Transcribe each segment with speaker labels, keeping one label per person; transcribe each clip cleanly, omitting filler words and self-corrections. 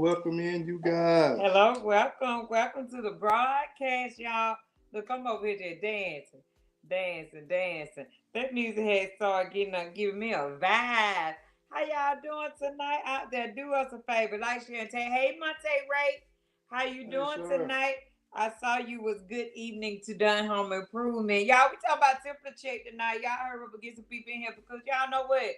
Speaker 1: welcome in, you guys.
Speaker 2: Hello, welcome to the broadcast, y'all. Look, I'm over here just dancing. That music has started giving me a vibe. How y'all doing tonight out there? Do us a favor, like, share, and tell. Hey, Monte Ray, how you
Speaker 1: Hey,
Speaker 2: doing
Speaker 1: sir.
Speaker 2: tonight? I saw you was good evening to Done Home Improvement. Y'all, we talking about temperature check tonight. Y'all heard we get some people in here because y'all know what?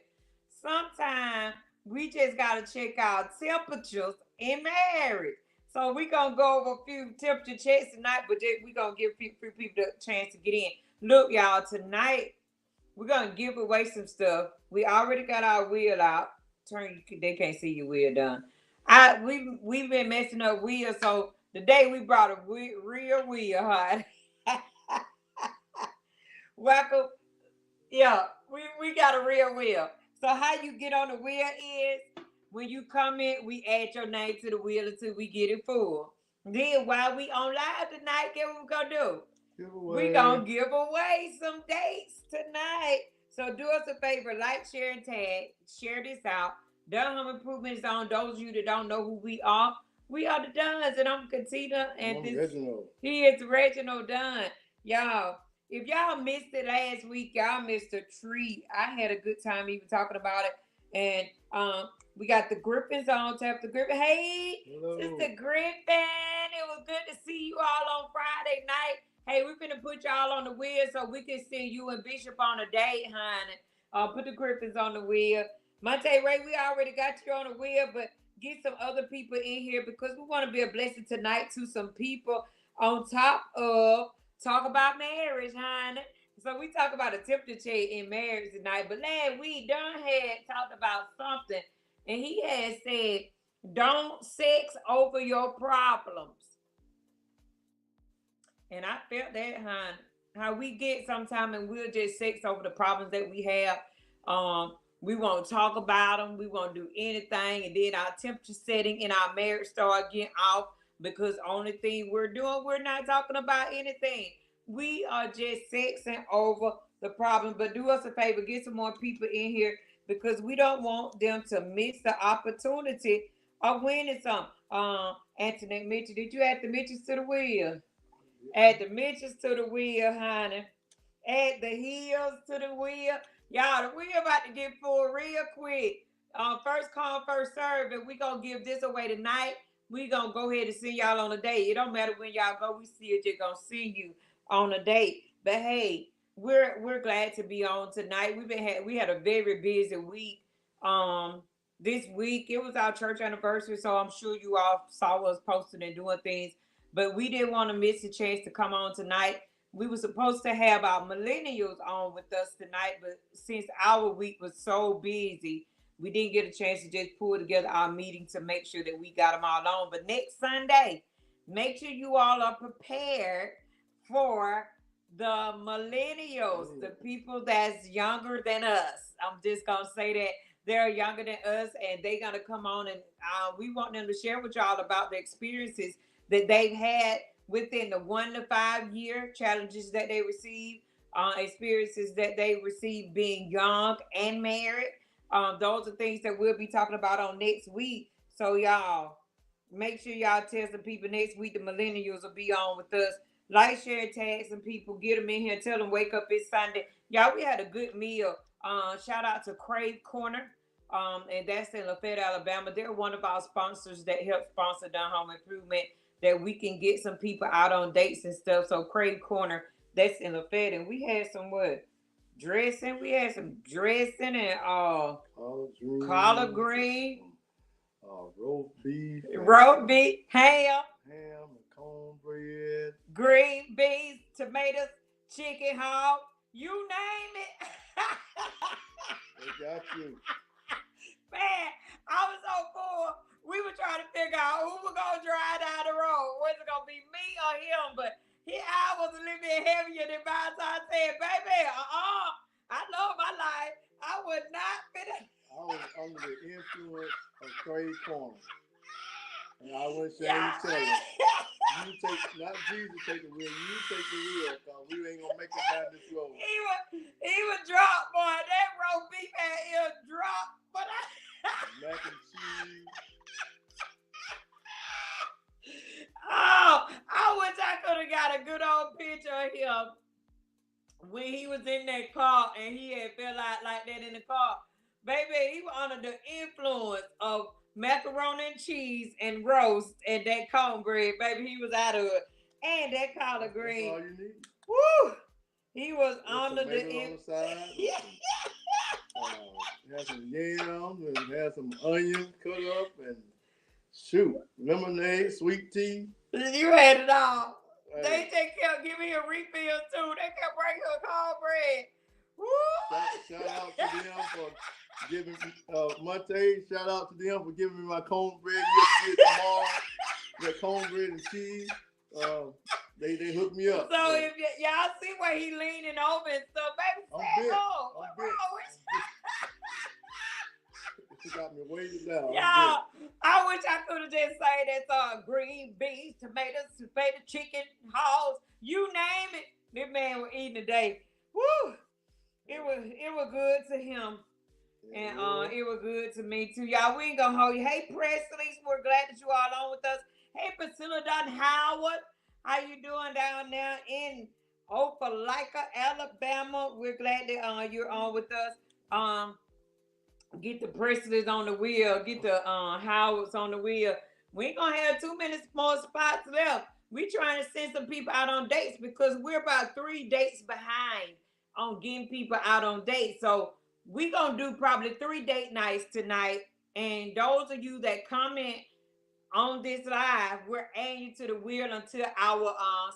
Speaker 2: Sometimes we just gotta check our temperatures in marriage. So we gonna go over a few temperature checks tonight, but then we gonna give few people a chance to get in. Look, y'all, tonight we're gonna give away some stuff. We already got our wheel out. They can't see your wheel done. We've been messing up wheels, so today we brought a real wheel, huh? Welcome. Yeah, we got a real wheel. So how you get on the wheel is when you come in, we add your name to the wheel until we get it full. Then while we on live tonight, guess what we gonna do? We gonna give away some dates tonight. So do us a favor, like, share, and tag. Share this out. Done Home Improvement is on. Those of you that don't know who we are the Duns, and I'm Katina, and
Speaker 1: I'm Reginald.
Speaker 2: He is Reginald Dunn. Y'all, if y'all missed it last week, y'all missed a treat. I had a good time even talking about it. And we got the Griffins on tap. The Griffin. Hey,
Speaker 1: Hello.
Speaker 2: Sister Griffin. It was good to see you all on Friday night. Hey, we're gonna put y'all on the wheel so we can send you and Bishop on a date, honey. Put the Griffins on the wheel. Monte Ray, we already got you on the wheel, but get some other people in here because we want to be a blessing tonight to some people on top of talk about marriage, honey. So we talk about a temperature check in marriage tonight. But last week, Don had talked about something, and he had said, "Don't sex over your problems." And I felt that, honey. How we get sometime and we'll just sex over the problems that we have. We won't talk about them. We won't do anything. And then our temperature setting in our marriage start getting off because only thing we're doing, we're not talking about anything. We are just sexing over the problem. But do us a favor, get some more people in here because we don't want them to miss the opportunity of winning some. Anthony Mitchell, did you add the Mitchells to the wheel? Add the Mitchells to the wheel, honey. Add the heels to the wheel. Y'all, the wheel about to get full real quick. First come, first serve, and we gonna give this away tonight. We gonna go ahead and send y'all on a date. It don't matter when y'all go, we still just gonna send you on a date. But hey, we're glad to be on tonight. We had a very busy week. This week it was our church anniversary, so I'm sure you all saw us posting and doing things. But we didn't want to miss a chance to come on tonight. We were supposed to have our millennials on with us tonight, but since our week was so busy, we didn't get a chance to just pull together our meeting to make sure that we got them all on. But next Sunday, make sure you all are prepared for the millennials, the people that's younger than us. I'm just gonna say that they're younger than us, and they're gonna come on, and we want them to share with y'all about the experiences that they've had within the 1 to 5 year challenges that they receive, experiences that they receive being young and married. Those are things that we'll be talking about on next week. So y'all, make sure y'all tell some people next week the millennials will be on with us. Like, share, tag some people, get them in here, tell them wake up it's Sunday. Y'all, we had a good meal. Shout out to Crave Corner. And that's in Lafayette, Alabama. They're one of our sponsors that help sponsor Done Home Improvement, that we can get some people out on dates and stuff. So Crave Corner, that's in Lafayette. And we had some what? Dressing. We had some dressing and collard green, roast beef, ham,
Speaker 1: and cornbread,
Speaker 2: green beans, tomatoes, chicken hog, you name it.
Speaker 1: They got you.
Speaker 2: Man, I was so full. We were trying to figure out who was gonna drive down the road. Was it gonna be me or him? But his eye was a little bit heavier than mine. So I said, baby, I love my life. I would not fit it.
Speaker 1: I was under the influence of Crave Corner. And I would say, you tell him, you take, not Jesus take the wheel, you take the wheel, because we ain't going to make it down this road.
Speaker 2: He would drop, boy. That roast beef had him drop. But
Speaker 1: mac and cheese.
Speaker 2: him when he was in that car and he had fell out like that in the car. Baby, he was under the influence of macaroni and cheese and roast and that cornbread. Baby, he was out of it. And that collard green.
Speaker 1: That's all you need.
Speaker 2: Woo! He was
Speaker 1: With
Speaker 2: under the
Speaker 1: on the side. Had some yams and had some onions cut up and shoot, lemonade, sweet tea.
Speaker 2: You had it all.
Speaker 1: Hey.
Speaker 2: They kept giving him refills too. They kept bringing him cornbread. Woo!
Speaker 1: Shout out to them for giving Monte. Shout out to them for giving me my cornbread. You'll see it tomorrow. That cornbread and cheese. They hooked me up.
Speaker 2: So if y'all see where he leaning over and stuff, baby, stand up. What's wrong with you?
Speaker 1: She got me weighted down.
Speaker 2: Y'all, I wish I could have just said that's green beans, tomatoes, potato, chicken, hogs, you name it. This man was eating today. Woo! It was good to him. And it was good to me too. Y'all, we ain't gonna hold you. Hey, Presley, we're glad that you all on with us. Hey, Priscilla Dunn Howard, how you doing down there in Opelika, Alabama? We're glad that you're on with us. Get the Presleys on the wheel. Get the Howards on the wheel. We ain't gonna have too many more spots left. We trying to send some people out on dates because we're about 3 dates behind on getting people out on dates. So we gonna do probably 3 date nights tonight. And those of you that comment on this live, we're adding you to the wheel until our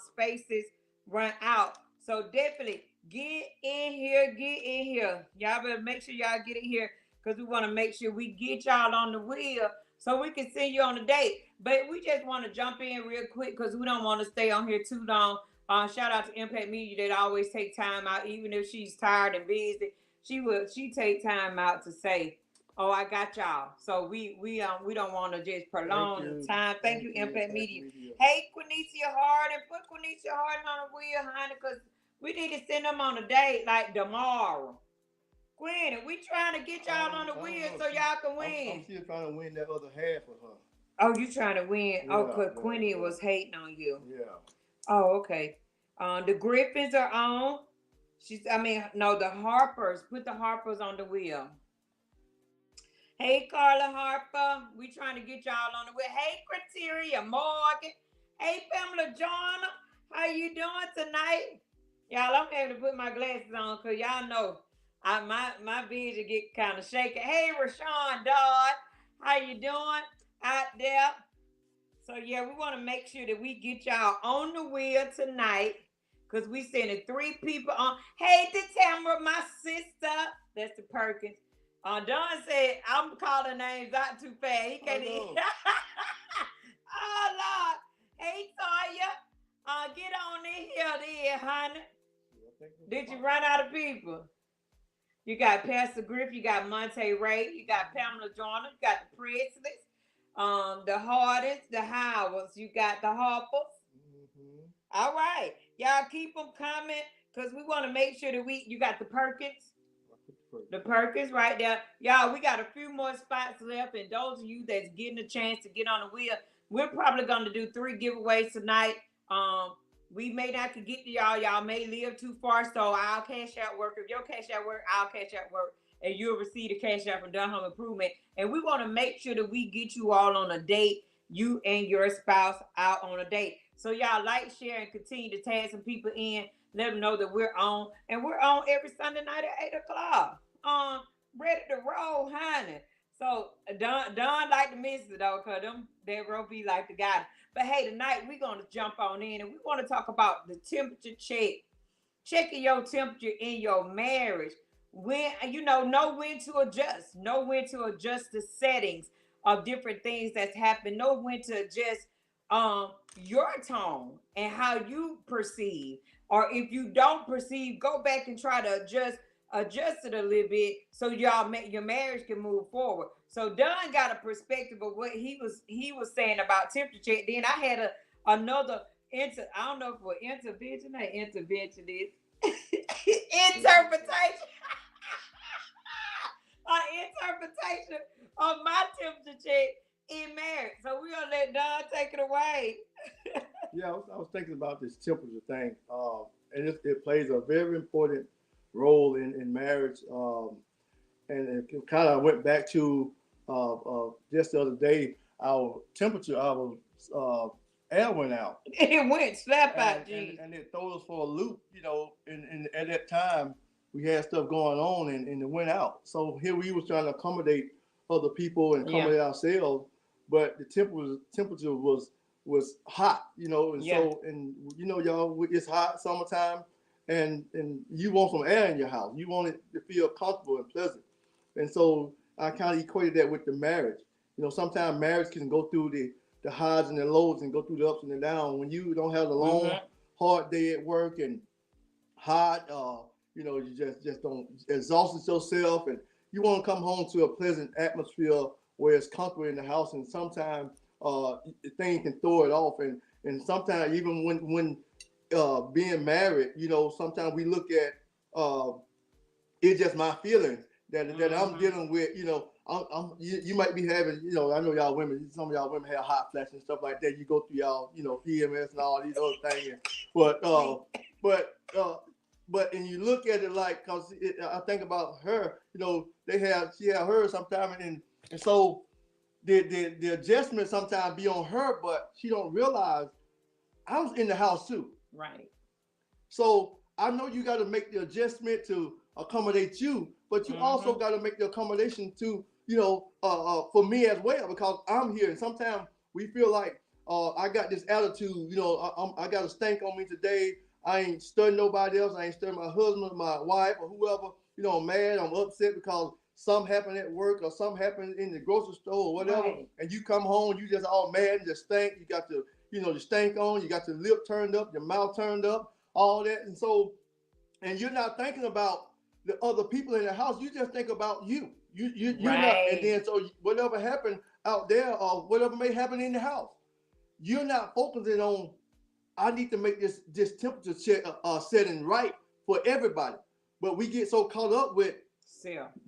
Speaker 2: spaces run out. So definitely get in here. Y'all better make sure y'all get in here because we want to make sure we get y'all on the wheel so we can send you on a date. But we just want to jump in real quick because we don't want to stay on here too long. Shout out to Impact Media that always take time out, even if she's tired and busy. She take time out to say, "Oh, I got y'all." So we don't want to just prolong the time. Thank you, Impact Media. Hey, Quinicia Harden, put Quinicia Harden on the wheel, honey, because we need to send them on a date like tomorrow. Gwen, we trying to get y'all on the wheel so y'all can win.
Speaker 1: I'm still trying to win that other half of her.
Speaker 2: Oh, you trying to win? Yeah, because Quinny was hating on you.
Speaker 1: Yeah.
Speaker 2: Oh, okay. The Griffins are on. The Harpers. Put the Harpers on the wheel. Hey, Carla Harper. We trying to get y'all on the wheel. Hey, Criteria Morgan. Hey, Pamela Joyner. How you doing tonight? Y'all, I'm able to put my glasses on because y'all know my vision get kind of shaky. Hey, Rashawn Dodd. How you doing out there? So, yeah, we want to make sure that we get y'all on the wheel tonight because we sending 3 people on. Hey, to Tamara, my sister. That's the Perkins. Don said, I'm calling names out too fast. He can't even. Oh, Lord. Hey, Toya. Get on in here, honey. Did you run out of people? You got Pastor Griff. You got Monte Ray. You got Pamela Joyner. You got the Presleys. The Hardens. The Howards. You got the Harpers. Mm-hmm. All right. Y'all keep them coming because we want to make sure that you got the Perkins. The Perkins right there. Y'all, we got a few more spots left. And those of you that's getting a chance to get on the wheel, we're probably going to do 3 giveaways tonight. We may not could get to y'all. Y'all may live too far. So I'll cash out work. If your cash out work, I'll cash out work. And you'll receive the cash out from Dunn Home Improvement. And we want to make sure that we get you all on a date. You and your spouse out on a date. So y'all like, share, and continue to tag some people in. Let them know that we're on. And we're on every Sunday night at 8 o'clock. Ready to roll, honey. So Don like to miss it though, cause that will be like the guy. But hey, tonight we're gonna jump on in and we want to talk about the temperature check. Checking your temperature in your marriage. When know when to adjust. Know when to adjust the settings of different things that's happened. Know when to adjust your tone and how you perceive. Or if you don't perceive, go back and try to adjust it a little bit so your marriage can move forward. So Don got a perspective of what he was saying about temperature check. Then I had another I don't know if it was intervention or interventionist interpretation. Interpretation of my temperature check in marriage. So we're gonna let Don take it away.
Speaker 1: Yeah, I was thinking about this temperature thing. and it plays a very important role in marriage. And it kind of went back to just the other day, our temperature, our air went out.
Speaker 2: It went slap out,
Speaker 1: and it threw us for a loop, and at that time we had stuff going on and it went out. So here we was trying to accommodate other people and accommodate ourselves, but the temperature was hot, and so y'all, it's hot summertime, and you want some air in your house. You want it to feel comfortable and pleasant. And so I kind of equated that with the marriage. Sometimes marriage can go through the highs and the lows and go through the ups and the downs. When you don't have a long, hard day at work and hot, you just don't exhaust yourself, and you want to come home to a pleasant atmosphere where it's comfortable in the house. And sometimes things can throw it off. And sometimes even when being married, sometimes we look at it's just my feelings that I'm dealing with. You might be having, I know y'all women, some of y'all women have hot flashes and stuff like that. You go through y'all, PMS and all these other things. But and you look at it like, cause I think about her, she had hers sometime, and so the adjustment sometimes be on her, but she don't realize I was in the house too.
Speaker 2: Right.
Speaker 1: So I know you got to make the adjustment to accommodate you, but you also got to make the accommodation to, for me as well, because I'm here. And sometimes we feel like I got this attitude, I got a stank on me today. I ain't studying nobody else. I ain't studying my husband, my wife, or whoever. I'm mad. I'm upset because something happened at work or something happened in the grocery store or whatever. Right. And you come home, you just all mad and just stink. You got the, the stank on. You got your lip turned up, your mouth turned up, all that. And so, and you're not thinking about the other people in the house. You just think about you. You're not. And then so whatever happened out there or whatever may happen in the house, you're not focusing on, I need to make this temperature setting right for everybody. But we get so caught up with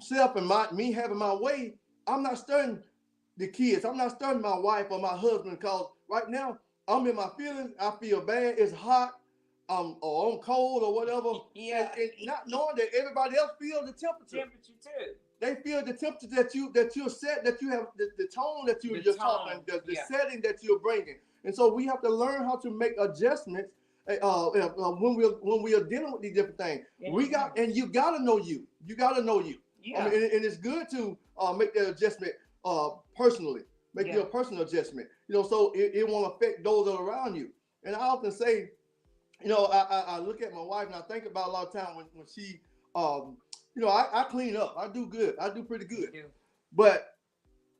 Speaker 1: self and me having my way. I'm not studying the kids. I'm not studying my wife or my husband, because right now I'm in my feelings. I feel bad. It's hot. Or I'm cold or whatever. Yeah. And not knowing that everybody else feels the temperature.
Speaker 2: Temperature too.
Speaker 1: They feel the temperature that you're set, that you have the tone that you're talking, the setting that you're bringing. And so we have to learn how to make adjustments when we are dealing with these different things. Yeah. You gotta know you. You gotta know you. Yeah. And it's good to make that adjustment personally. Make your personal adjustment. So it won't affect those that are around you. And I often say, I look at my wife and I think about a lot of time when she, I clean up. I do good. I do pretty good. But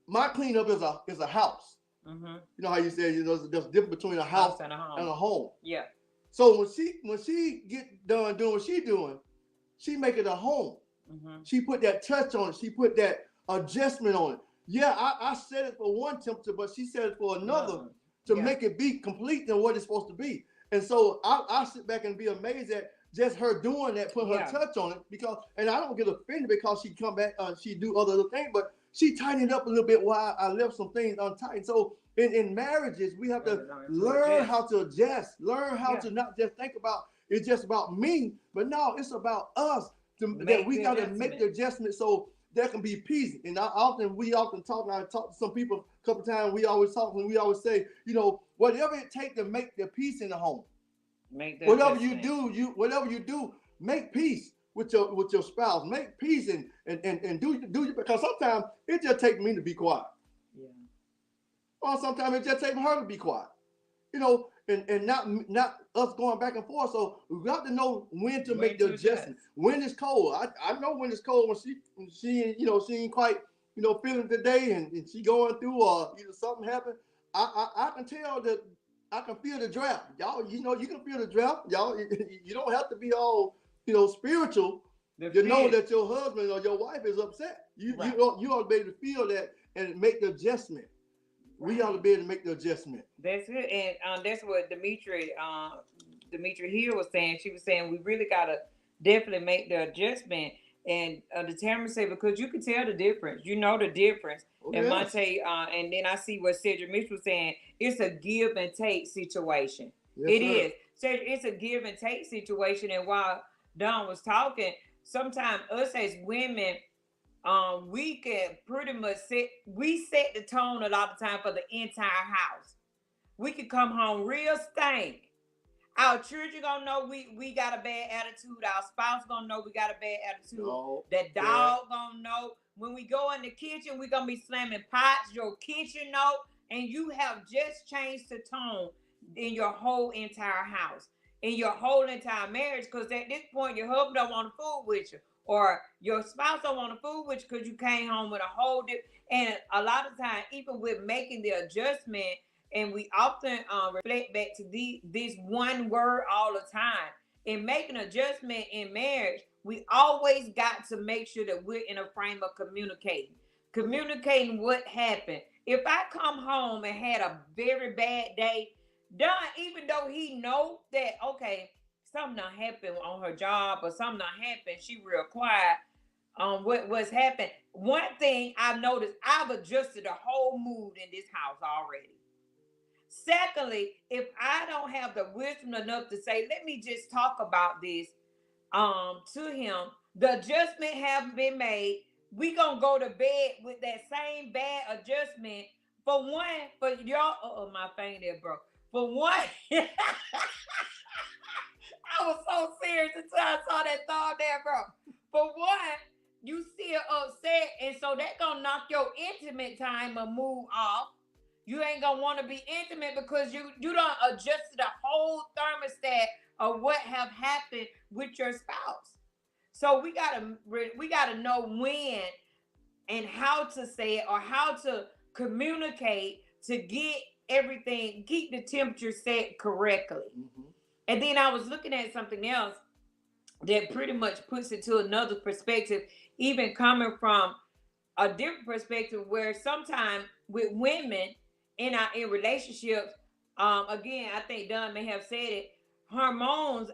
Speaker 1: my cleanup is a house. Mm-hmm. You know how you say there's a difference between a house and a home. Yeah. So when she get done doing what she doing, she make it a home. Mm-hmm. She put that touch on it. She put that adjustment on it. Yeah, I set it for one temperature, but she set it for another to make it be complete than what it's supposed to be. And so I sit back and be amazed at just her doing that, put her touch on it, and I don't get offended because she come back, she do other things, but she tightened up a little bit while I left some things untightened. So in marriages, we have to learn how to adjust, learn how to not just think about it's just about me, but no, it's about us. That we got to make the adjustment so there can be peace. And we often talk, and I talk to some people a couple times, we always talk and we always say, whatever it takes to make the peace in the home. Whatever you do, make peace with your spouse. Make peace and do because sometimes it just takes me to be quiet. Yeah. Or sometimes it just takes her to be quiet. And not us going back and forth. So we got to know when to make the adjustment. When it's cold. I know when it's cold when she ain't quite feeling today and she going through or something happened. I can tell that. I can feel the draft. Y'all, you can feel the draft. Y'all, you don't have to be all, spiritual to know that your husband or your wife is upset. You ought to be able to feel that and make the adjustment. Right. We ought to be able to make the adjustment.
Speaker 2: That's good. And that's what Demetri Hill was saying. She was saying we really got to definitely make the adjustment. And determine say, because you can tell the difference. You know the difference. Oh, and Monte, and then I see what Cedric Mitchell was saying. It's a give and take situation. Yes, it is. So it's a give and take situation. And while Don was talking, sometimes us as women, we can pretty much set the tone a lot of time for the entire house. We could come home real stank. Our children gonna know we got a bad attitude. Our spouse gonna know we got a bad attitude.
Speaker 1: No,
Speaker 2: the dog gonna know. When we go in the kitchen, we gonna be slamming pots. Your kitchen know, and you have just changed the tone in your whole entire house, in your whole entire marriage. Because at this point, your husband don't want to fool with you, or your spouse don't want to fool with you because you came home with a whole different. And a lot of time, even with making the adjustment, and we often reflect back to this one word all the time. In making adjustment in marriage, we always got to make sure that we're in a frame of communicating what happened. If I come home and had a very bad day, Don, even though he know that, okay, something done happened on her job or something done happened, she real quiet on what's happened. One thing I've noticed, I've adjusted the whole mood in this house already. Secondly, if I don't have the wisdom enough to say, let me just talk about this to him, the adjustment haven't been made. We gonna go to bed with that same bad adjustment. For one, for y'all, my thing there, bro. For one, I was so serious until I saw that thought there, bro. For one, you still upset, and so that gonna knock your intimate time or mood off. You ain't gonna want to be intimate because you don't adjust the whole thermostat of what have happened with your spouse. So we gotta know when and how to say it or how to communicate to get everything, keep the temperature set correctly. Mm-hmm. And then I was looking at something else that pretty much puts it to another perspective, even coming from a different perspective, where sometimes with women in relationships, again, I think Don may have said it, our hormones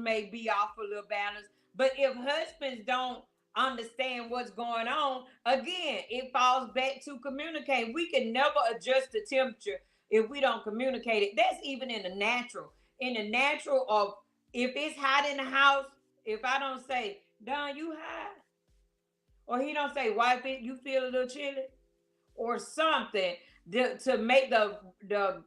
Speaker 2: may be off a little balance, but if husbands don't understand what's going on, again, it falls back to communicate. We can never adjust the temperature if we don't communicate it. That's even in the natural. In the natural of, if it's hot in the house, if I don't say, Don, you hot? Or he don't say, wife, you feel a little chilly? Or something to make the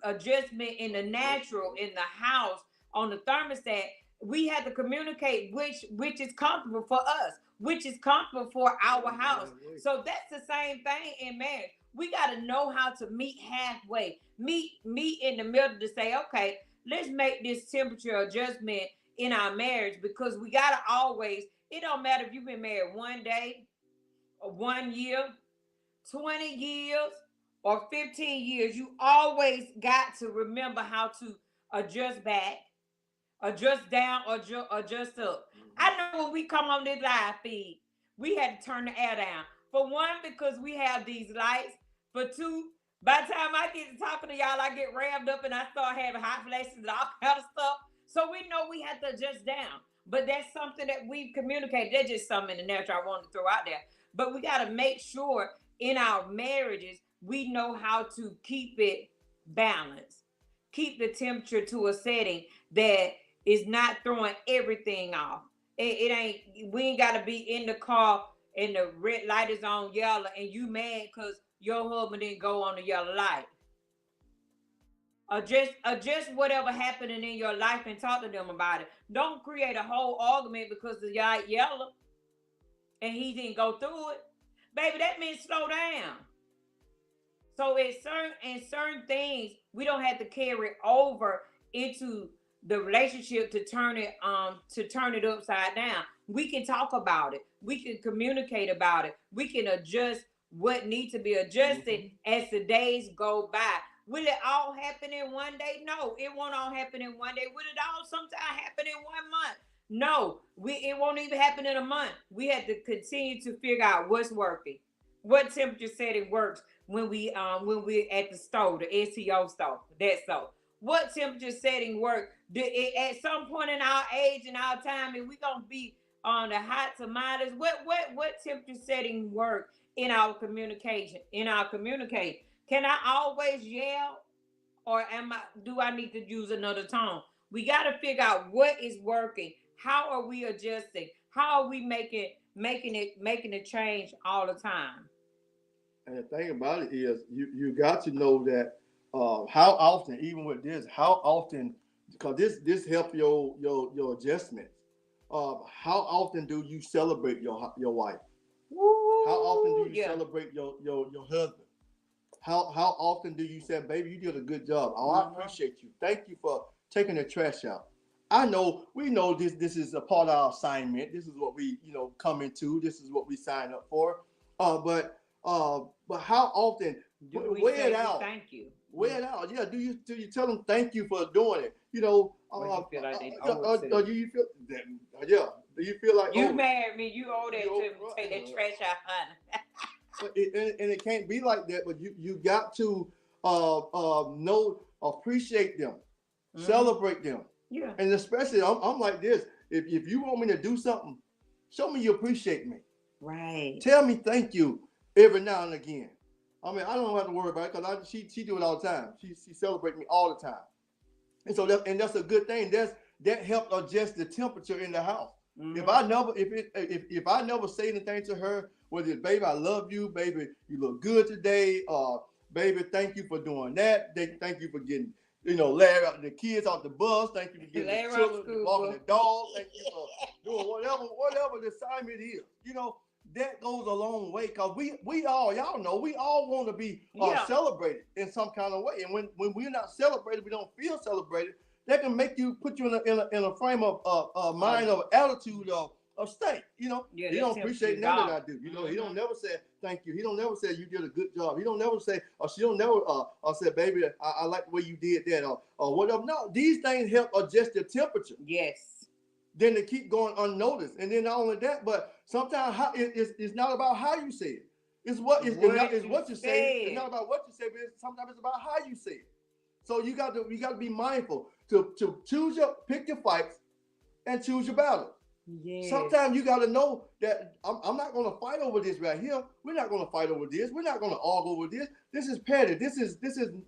Speaker 2: adjustment in the natural in the house on the thermostat. We have to communicate which is comfortable for us, which is comfortable for our house. So that's the same thing in marriage. We got to know how to meet halfway, meet in the middle to say, okay, let's make this temperature adjustment in our marriage, because we got to always, it don't matter if you've been married 1 day or 1 year, 20 years, or 15 years, you always got to remember how to adjust back, adjust down, or adjust up. I know when we come on this live feed, we had to turn the air down. For one, because we have these lights. For two, by the time I get to talking to y'all, I get revved up and I start having hot flashes and all kind of stuff. So we know we have to adjust down. But that's something that we've communicated. That's just something in the natural I wanted to throw out there. But we got to make sure in our marriages, we know how to keep it balanced, keep the temperature to a setting that is not throwing everything off. We ain't got to be in the car and the red light is on yellow and you mad because your husband didn't go on the yellow light. Adjust whatever happening in your life and talk to them about it. Don't create a whole argument because the light yellow and he didn't go through it. Baby, that means slow down. So in certain things, we don't have to carry over into the relationship to turn it upside down. We can talk about it. We can communicate about it. We can adjust what needs to be adjusted as the days go by. Will it all happen in 1 day? No, it won't all happen in 1 day. Will it all sometimes happen in 1 month? No, it won't even happen in a month. We have to continue to figure out what's working, what temperature setting works when we're at the stove, the STO stove. That's so. What temperature setting work? At some point in our age and our time, if we gonna be on the hot to minus, what temperature setting work in our communication? Can I always yell, or do I need to use another tone? We got to figure out what is working. How are we adjusting? How are we making a change all the time?
Speaker 1: And the thing about it is, you got to know that how often, even with this, how often, because this help your adjustments. How often do you celebrate your wife? How often do
Speaker 2: Woo,
Speaker 1: you
Speaker 2: yeah.
Speaker 1: celebrate your husband? How often do you say, baby, you did a good job? Oh, I appreciate you. Thank you for taking the trash out. I know we know this is a part of our assignment. This is what we come into. This is what we sign up for. But how often
Speaker 2: Do we
Speaker 1: weigh
Speaker 2: say
Speaker 1: it out?
Speaker 2: thank you?
Speaker 1: Weigh it out. Yeah. Do you tell them thank you for doing it? You know.
Speaker 2: Or you feel like they owe it to
Speaker 1: Do you feel that? Yeah. Do you feel like
Speaker 2: you married me? You owe that
Speaker 1: you
Speaker 2: to me. Take that trash out, honey.
Speaker 1: But it can't be like that. But you got to know, appreciate them, celebrate them.
Speaker 2: Yeah.
Speaker 1: And especially I'm like this. If you want me to do something, show me you appreciate me.
Speaker 2: Right.
Speaker 1: Tell me thank you every now and again. I mean, I don't have to worry about it because she do it all the time. She celebrates me all the time. And so that's a good thing. That helped adjust the temperature in the house. If I never say anything to her, whether it's baby, I love you, baby, you look good today, baby, thank you for doing that. Thank you for getting, Larry out the kids off the bus. Thank you for getting the children, walking the dog. Thank you for doing whatever the assignment is. That goes a long way because we all, y'all know, we all want to be celebrated in some kind of way. And when we're not celebrated, we don't feel celebrated. That can put you in a frame of mind, of attitude, of state. He don't appreciate nothing that I do. He don't never say thank you. He don't never say you did a good job. He don't never say, or she don't never say, baby, I like the way you did that, or whatever. No, these things help adjust the temperature.
Speaker 2: Yes.
Speaker 1: Then they keep going unnoticed, and then not only that, but sometimes it's not about how you say it. It's what you say. It's not about what you say, but sometimes it's about how you say it. So you got to be mindful to pick your fights and choose your battle.
Speaker 2: Yes.
Speaker 1: Sometimes you got to know that I'm not going to fight over this right here. We're not going to fight over this. We're not going to argue over this. This is petty. This is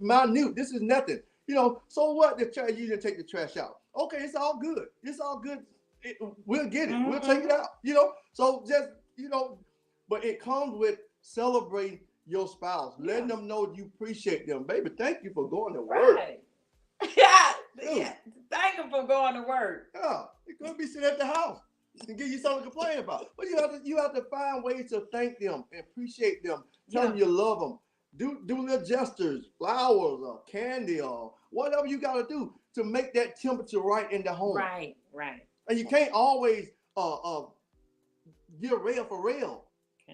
Speaker 1: minute. This is nothing. So what? You didn't take the trash out. Okay, it's all good. It's all good. We'll get it. We'll take it out. So just but it comes with celebrating your spouse, letting them know you appreciate them. Baby, thank you for going to work.
Speaker 2: Right. Yeah. Thank them for going to work.
Speaker 1: Yeah, it could be sitting at the house and give you something to complain about. But you have to find ways to thank them, appreciate them, tell them you love them. Do little gestures, flowers or candy or whatever you got to do to make that temperature right in the home.
Speaker 2: Right.
Speaker 1: And you can't always get rail for rail.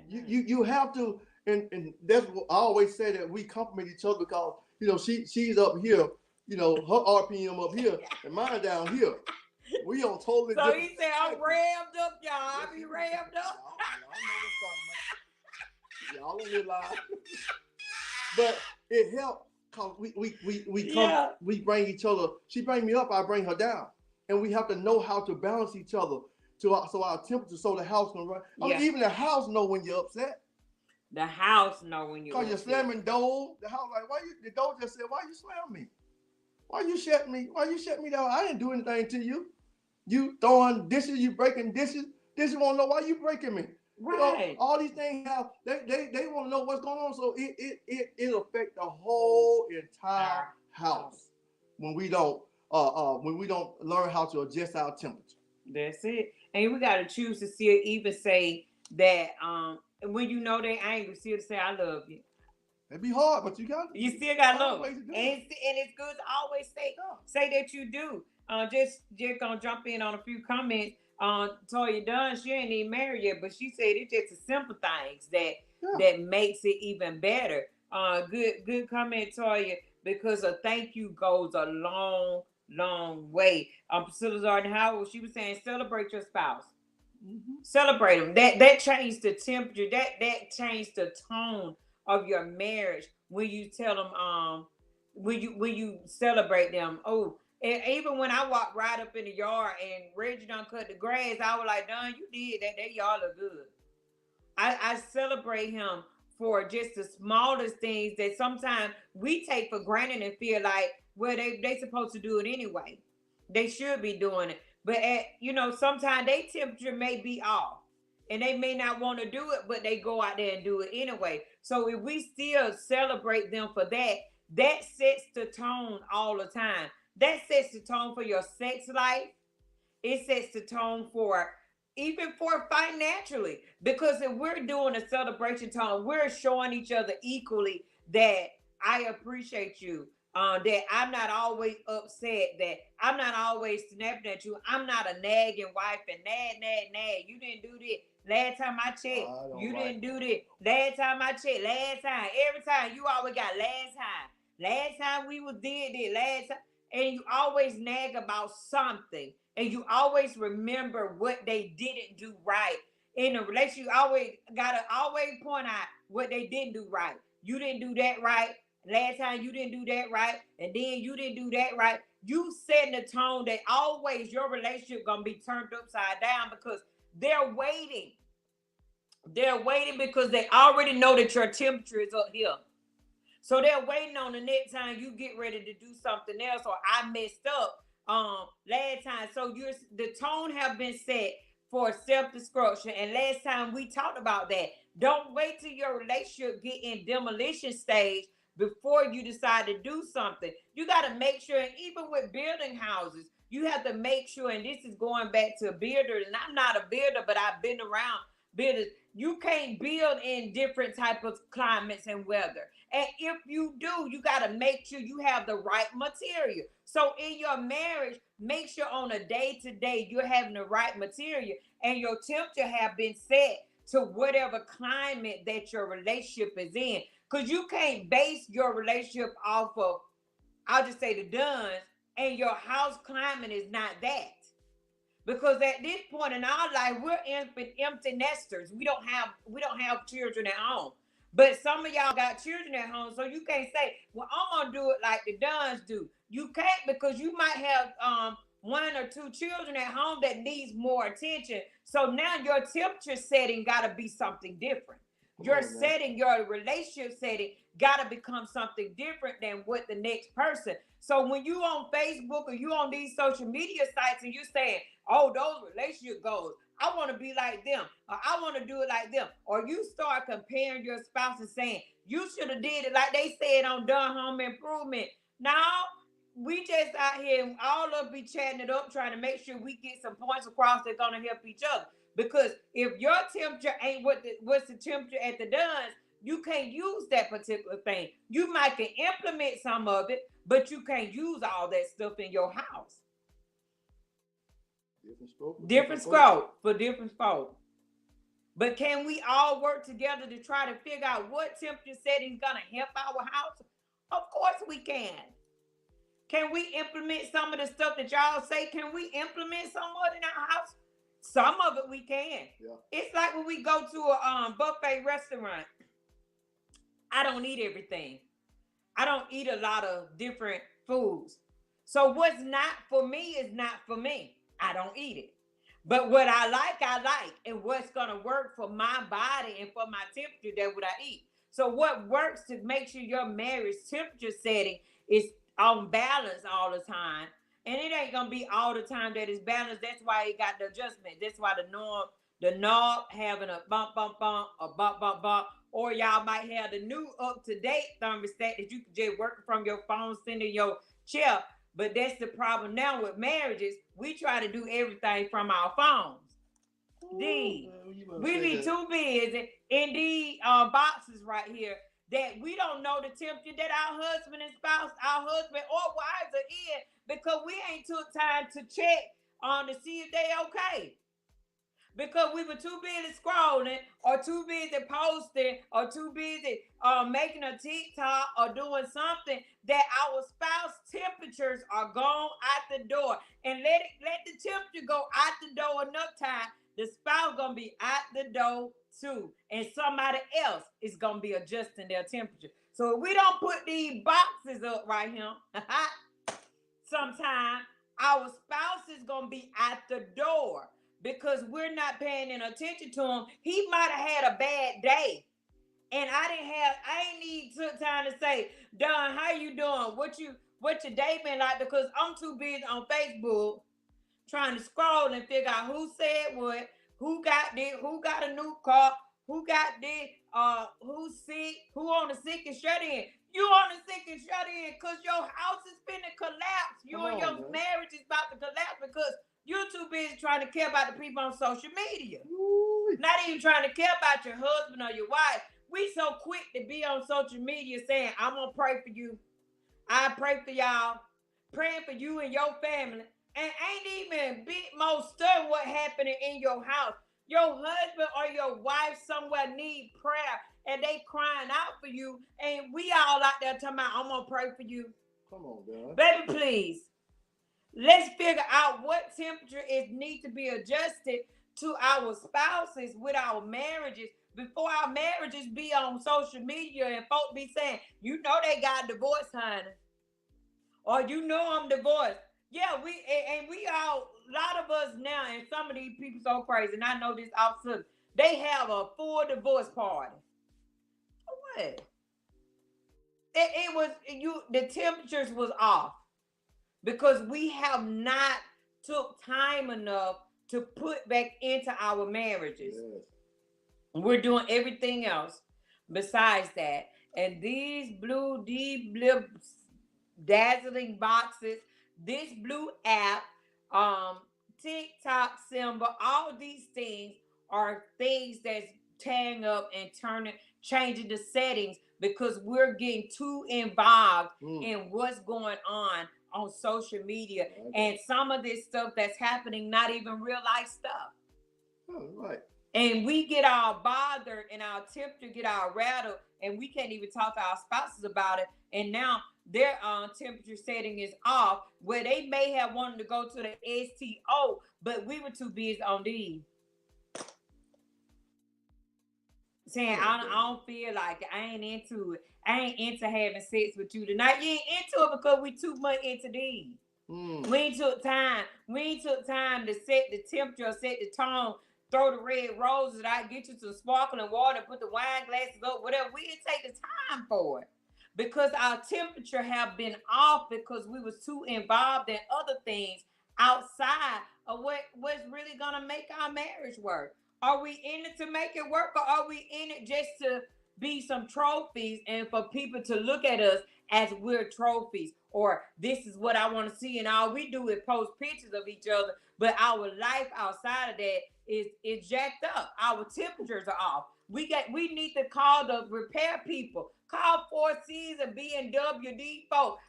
Speaker 1: You have to, and that's what I always say, that we compliment each other because she's up here, her RPM up here and mine down here. We on totally
Speaker 2: so
Speaker 1: different.
Speaker 2: He said I'm revved up, y'all. I be revved up.
Speaker 1: Y'all don't realize. But it helped because we bring each other. She bring me up, I bring her down. And we have to know how to balance each other so our temperature, so the house can run. I mean, even the house know when you're upset.
Speaker 2: The house know when you're upset.
Speaker 1: Because you're slamming doors. The house like, the door just said, why you slam me? Why you shut me? Why you shut me down? I didn't do anything to you. You throwing dishes, you breaking dishes. Dishes want to know why you breaking me.
Speaker 2: Right.
Speaker 1: All these things they want to know what's going on. So it affect the whole entire house when we don't learn how to adjust our temperature.
Speaker 2: That's it. And we got to choose to even say that when they angry, still to say I love you.
Speaker 1: It'd be hard, but you
Speaker 2: still got to love. And it's good to always say that you do. Just gonna jump in on a few comments. Toya Dunn, she ain't even married yet, but she said it's just the simple things that makes it even better. Good comment, Toya, because a thank you goes a long way. Priscilla Zarden Howard, she was saying celebrate your spouse. Celebrate them. That changed the temperature. That changed the tone of your marriage when you tell them when you celebrate them. Oh, and even when I walked right up in the yard and Reggie done cut the grass, I was like, Don, you did that. That y'all look good. I celebrate him for just the smallest things that sometimes we take for granted and feel like, well, they supposed to do it anyway. They should be doing it. But sometimes they temperature may be off. And they may not want to do it, but they go out there and do it anyway. So if we still celebrate them for that, that sets the tone all the time. That sets the tone for your sex life. It sets the tone for even for financially. Because if we're doing a celebration tone, we're showing each other equally that I appreciate you. That I'm not always upset, that I'm not always snapping at you. I'm not a nagging wife and nag. You didn't do this. Last time I checked, you didn't do this. Last time I checked, last time. Every time you always got last time. Last time we was did this, last time. And you always nag about something. And you always remember what they didn't do right. In a relationship, you always gotta always point out what they didn't do right. You didn't do that right. Last time you didn't do that right, and then you didn't do that right. You setting the tone that always your relationship gonna be turned upside down because they're waiting. They're waiting because they already know that your temperature is up here. So they're waiting on the next time you get ready to do something else, or I messed up last time. So the tone have been set for self-destruction. And last time we talked about that. Don't wait till your relationship get in demolition stage before you decide to do something. You got to make sure, and even with building houses, you have to make sure, and this is going back to builders, and I'm not a builder, but I've been around builders. You can't build in different type of climates and weather. And if you do, you got to make sure you have the right material. So in your marriage, make sure on a day-to-day you're having the right material and your temperature have been set to whatever climate that your relationship is in. Because you can't base your relationship off of, I'll just say the Duns, and your house climate is not that. Because at this point in our life, we're empty nesters. We don't have children at home. But some of y'all got children at home, so you can't say, well, I'm gonna do it like the Duns do. You can't, because you might have one or two children at home that needs more attention. So now your temperature setting gotta be something different. Your setting, your relationship setting gotta become something different than what the next person. So when you on Facebook or you on these social media sites and you saying, oh, those relationship goals, I want to be like them, or I want to do it like them, or you start comparing your spouse and saying, you should have did it like they said on Done Home Improvement. Now, we just out here and all of us be chatting it up, trying to make sure we get some points across that's going to help each other. Because if your temperature ain't what's the temperature at the Duns, you can't use that particular thing. You might can implement some of it, but you can't use all that stuff in your house. Different scope for different folk. But can we all work together to try to figure out what temperature setting is gonna help our house? Of course we can. Can we implement some of the stuff that y'all say? Can we implement some of it in our house? Some of it we can. Yeah. It's like when we go to a buffet restaurant. I don't eat everything. I don't eat a lot of different foods. So what's not for me is not for me. I don't eat it. But what I like. And what's going to work for my body and for my temperature, that's what I eat. So what works to make sure your marriage temperature setting is on balance all the time. And it ain't going to be all the time that it's balanced. That's why it got the adjustment. That's why the knob having a bump, a bump. Or y'all might have the new up-to-date thermostat that you can just work from your phone, send in your chair. But that's the problem now with marriages. We try to do everything from our phones. We be too busy in these boxes right here that we don't know the temperature that our husband and spouse, our husband or wives are in, because we ain't took time to check to see if they okay. Because we were too busy scrolling, or too busy posting, or too busy making a TikTok or doing something, that our spouse temperatures are gone out the door. And let the temperature go out the door enough time, the spouse gonna be out the door too. And somebody else is gonna be adjusting their temperature. So if we don't put these boxes up right here, sometime our spouse is gonna be out the door. Because we're not paying any attention to him. He might have had a bad day. And I ain't need took time to say, Don, how you doing? what your day been like, because I'm too busy on Facebook trying to scroll and figure out who said what, who got this, who got a new car, who got this, who's sick, who on the sick and shut in. You on the sick and shut in because your house is finna collapse. You and your marriage is about to collapse because you're too busy trying to care about the people on social media. Ooh. Not even trying to care about your husband or your wife. We so quick to be on social media saying, I'm gonna pray for you. I pray for y'all, praying for you and your family. And ain't even a bit more stir what happening in your house. Your husband or your wife somewhere need prayer and they crying out for you. And we all out there talking about, I'm gonna pray for you.
Speaker 1: Come on, God.
Speaker 2: Baby, please. Let's figure out what temperature is need to be adjusted to our spouses with our marriages before our marriages be on social media and folk be saying, you know they got divorced, honey. Or you know I'm divorced. Yeah, we all, a lot of us now, and some of these people so crazy, and I know this also, they have a full divorce party. What? It was the temperatures was off because we have not took time enough to put back into our marriages. Yes. We're doing everything else besides that. And these blue deep blips, dazzling boxes, this blue app, TikTok symbol, all these things are things that's tearing up and changing the settings because we're getting too involved in what's going on social media. And some of this stuff that's happening, not even real life stuff.
Speaker 1: Oh, right.
Speaker 2: And we get all bothered and our temperature get all rattled and we can't even talk to our spouses about it. And now their temperature setting is off where they may have wanted to go to the STO, but we were too busy on these. Saying, I don't feel like it. I ain't into it. I ain't into having sex with you tonight. You ain't into it because we too much into these. We ain't took time. We ain't took time to set the temperature, set the tone, throw the red roses out, get you some sparkling water, put the wine glasses up, whatever. We didn't take the time for it because our temperature have been off because we was too involved in other things outside of what's really gonna make our marriage work. Are we in it to make it work, or are we in it just to be some trophies and for people to look at us as we're trophies, or this is what I want to see, and all we do is post pictures of each other, but our life outside of that is jacked up. Our temperatures are off. We need to call the repair people. Call Four Seasons, B&WD folks.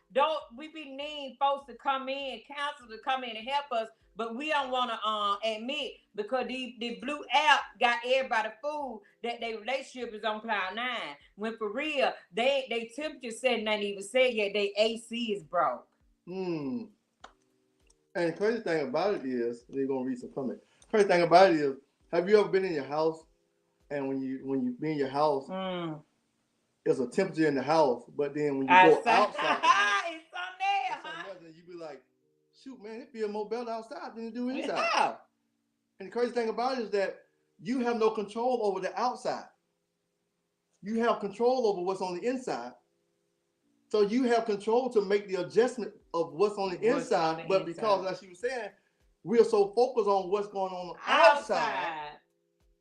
Speaker 2: We be needing folks to come in, counsel to come in and help us, but we don't want to admit because the blue app got everybody fooled that their relationship is on cloud 9. When for real, they temperature setting ain't even said yet they AC is broke.
Speaker 1: And the crazy thing about it is, they're gonna read some comments. Crazy thing about it is, have you ever been in your house and when you be in your house, there's a temperature in the house, but then when you go outside,
Speaker 2: it's on there,
Speaker 1: and you be like, shoot, man, it feels more better outside than it do inside. Yeah. And the crazy thing about it is that you have no control over the outside. You have control over what's on the inside. So you have control to make the adjustment of what's on the inside. But because, like she was saying, we're so focused on what's going on outside.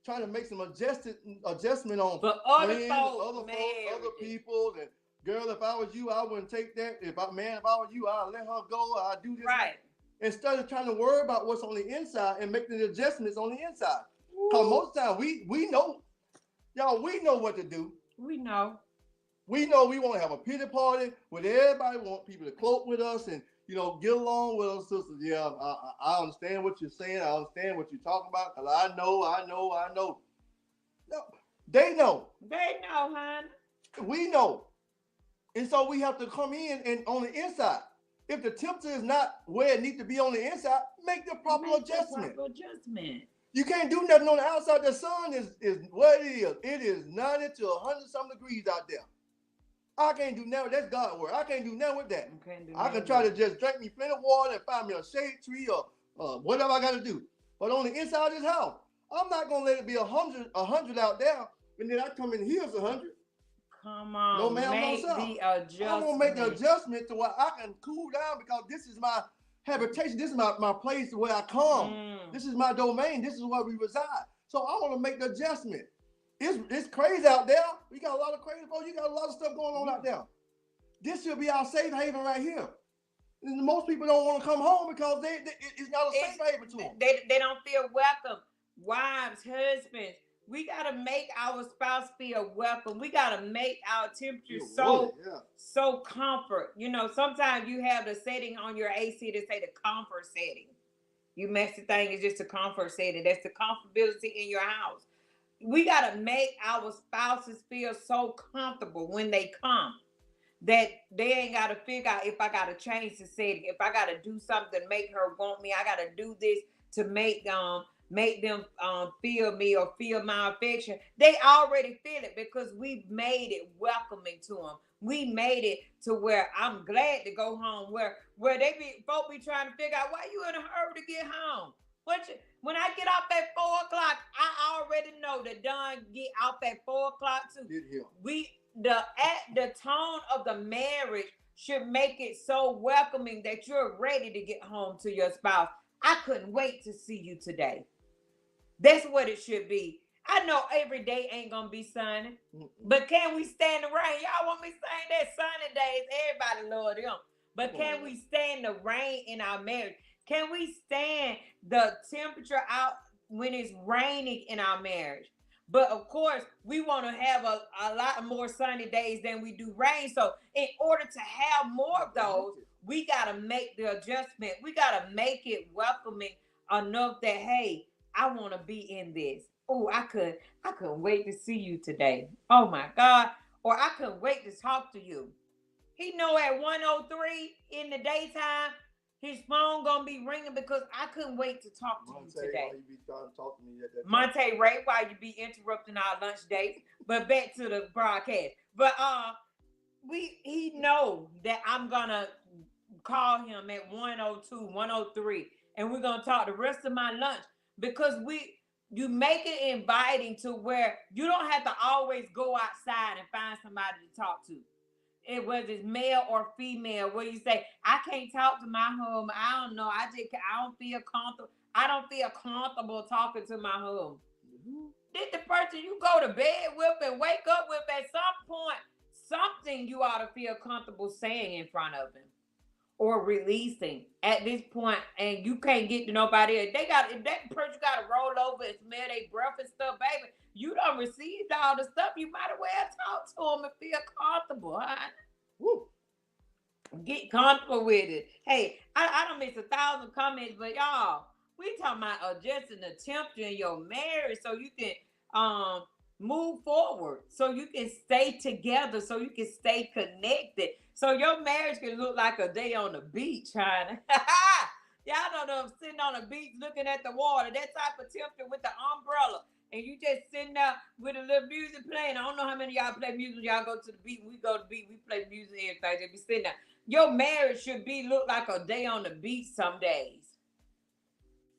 Speaker 1: Trying to make some adjustment on friends, other people. And girl, if I was you, I wouldn't take that. If I was you, I'd let her go. I'd do this.
Speaker 2: Right.
Speaker 1: Instead of trying to worry about what's on the inside and making the adjustments on the inside. Because most of the time we know, y'all, we know what to do.
Speaker 2: We know
Speaker 1: we want to have a pity party where everybody want people to cloak with us and, get along with us, sisters. Yeah, I understand what you're saying. I understand what you're talking about. Because I know. No, they know.
Speaker 2: They know, hon.
Speaker 1: We know. And so we have to come in and on the inside. If the temperature is not where it needs to be on the inside, make the proper adjustment. You can't do nothing on the outside. The sun is what it is. It is 90 to 100 some degrees out there. I can't do nothing. That's God's word. I can't do nothing with that. I can try to just drink me plenty of water and find me a shade tree or whatever I got to do. But on the inside of this house, I'm not going to let it be 100 out there. And then I come in here, it's 100.
Speaker 2: Come on,
Speaker 1: No, ma'am,
Speaker 2: make
Speaker 1: no, sir.
Speaker 2: the adjustment.
Speaker 1: I'm gonna make the adjustment to where I can cool down because this is my habitation. This is my place where I come. This is my domain. This is where we reside. So I want to make the adjustment. It's crazy out there. We got a lot of crazy folks. You got a lot of stuff going on out there. This should be our safe haven right here. And most people don't want to come home because it's not a safe haven to them.
Speaker 2: They don't feel welcome. Wives, husbands, we gotta make our spouse feel welcome. We gotta make our temperature so comfort. You know, sometimes you have the setting on your AC to say the comfort setting. You mess the thing, it's just a comfort setting. That's the comfortability in your house. We gotta make our spouses feel so comfortable when they come that they ain't gotta figure out if I gotta change the setting, if I gotta do something to make her want me, I gotta do this to make them feel me or feel my affection. They already feel it because we've made it welcoming to them. We made it to where I'm glad to go home. Where folk be trying to figure out why you in a hurry to get home. When I get off at 4:00, I already know that Don get off at 4:00 too. The tone of the marriage should make it so welcoming that you're ready to get home to your spouse. I couldn't wait to see you today. That's what it should be. I know every day ain't gonna be sunny, but can we stand the rain? Y'all want me saying that sunny days? Everybody love them. But can we stand the rain in our marriage? Can we stand the temperature out when it's raining in our marriage? But of course, we want to have a lot more sunny days than we do rain. So in order to have more of those, we got to make the adjustment. We got to make it welcoming enough that, hey, I want to be in this. Oh, I couldn't wait to see you today. Oh my God. Or I couldn't wait to talk to you. He know at 1:03 in the daytime, his phone gonna be ringing because I couldn't wait to talk to you today.
Speaker 1: Why you be trying to talk to me at that time?
Speaker 2: Monte Ray, why you be interrupting our lunch dates? But back to the broadcast. But he know that I'm gonna call him at 1:02, 1:03, and we're gonna talk the rest of my lunch because you make it inviting to where you don't have to always go outside and find somebody to talk to. It was it's male or female, where you say, I can't talk to my home. I don't know. I don't feel comfortable. I don't feel comfortable talking to my home. This the person you go to bed with and wake up with at some point, something you ought to feel comfortable saying in front of him or releasing at this point, and you can't get to nobody else. If that person got to roll over and smell their breath and stuff, baby, you done received all the stuff. You might as well talk to them and feel comfortable, huh? Woo. Get comfortable with it. Hey, I don't miss 1,000 comments, but y'all, we talking about adjusting the temperature in your marriage so you can move forward, so you can stay together, so you can stay connected, so your marriage can look like a day on the beach, honey. Y'all know them sitting on the beach looking at the water, that type of temperature with the umbrella, and you just sitting there with a little music playing. I don't know how many of y'all play music. Y'all go to the beach. We go to the beach. We play music and everything. They be sitting there. Your marriage should look like a day on the beach some days.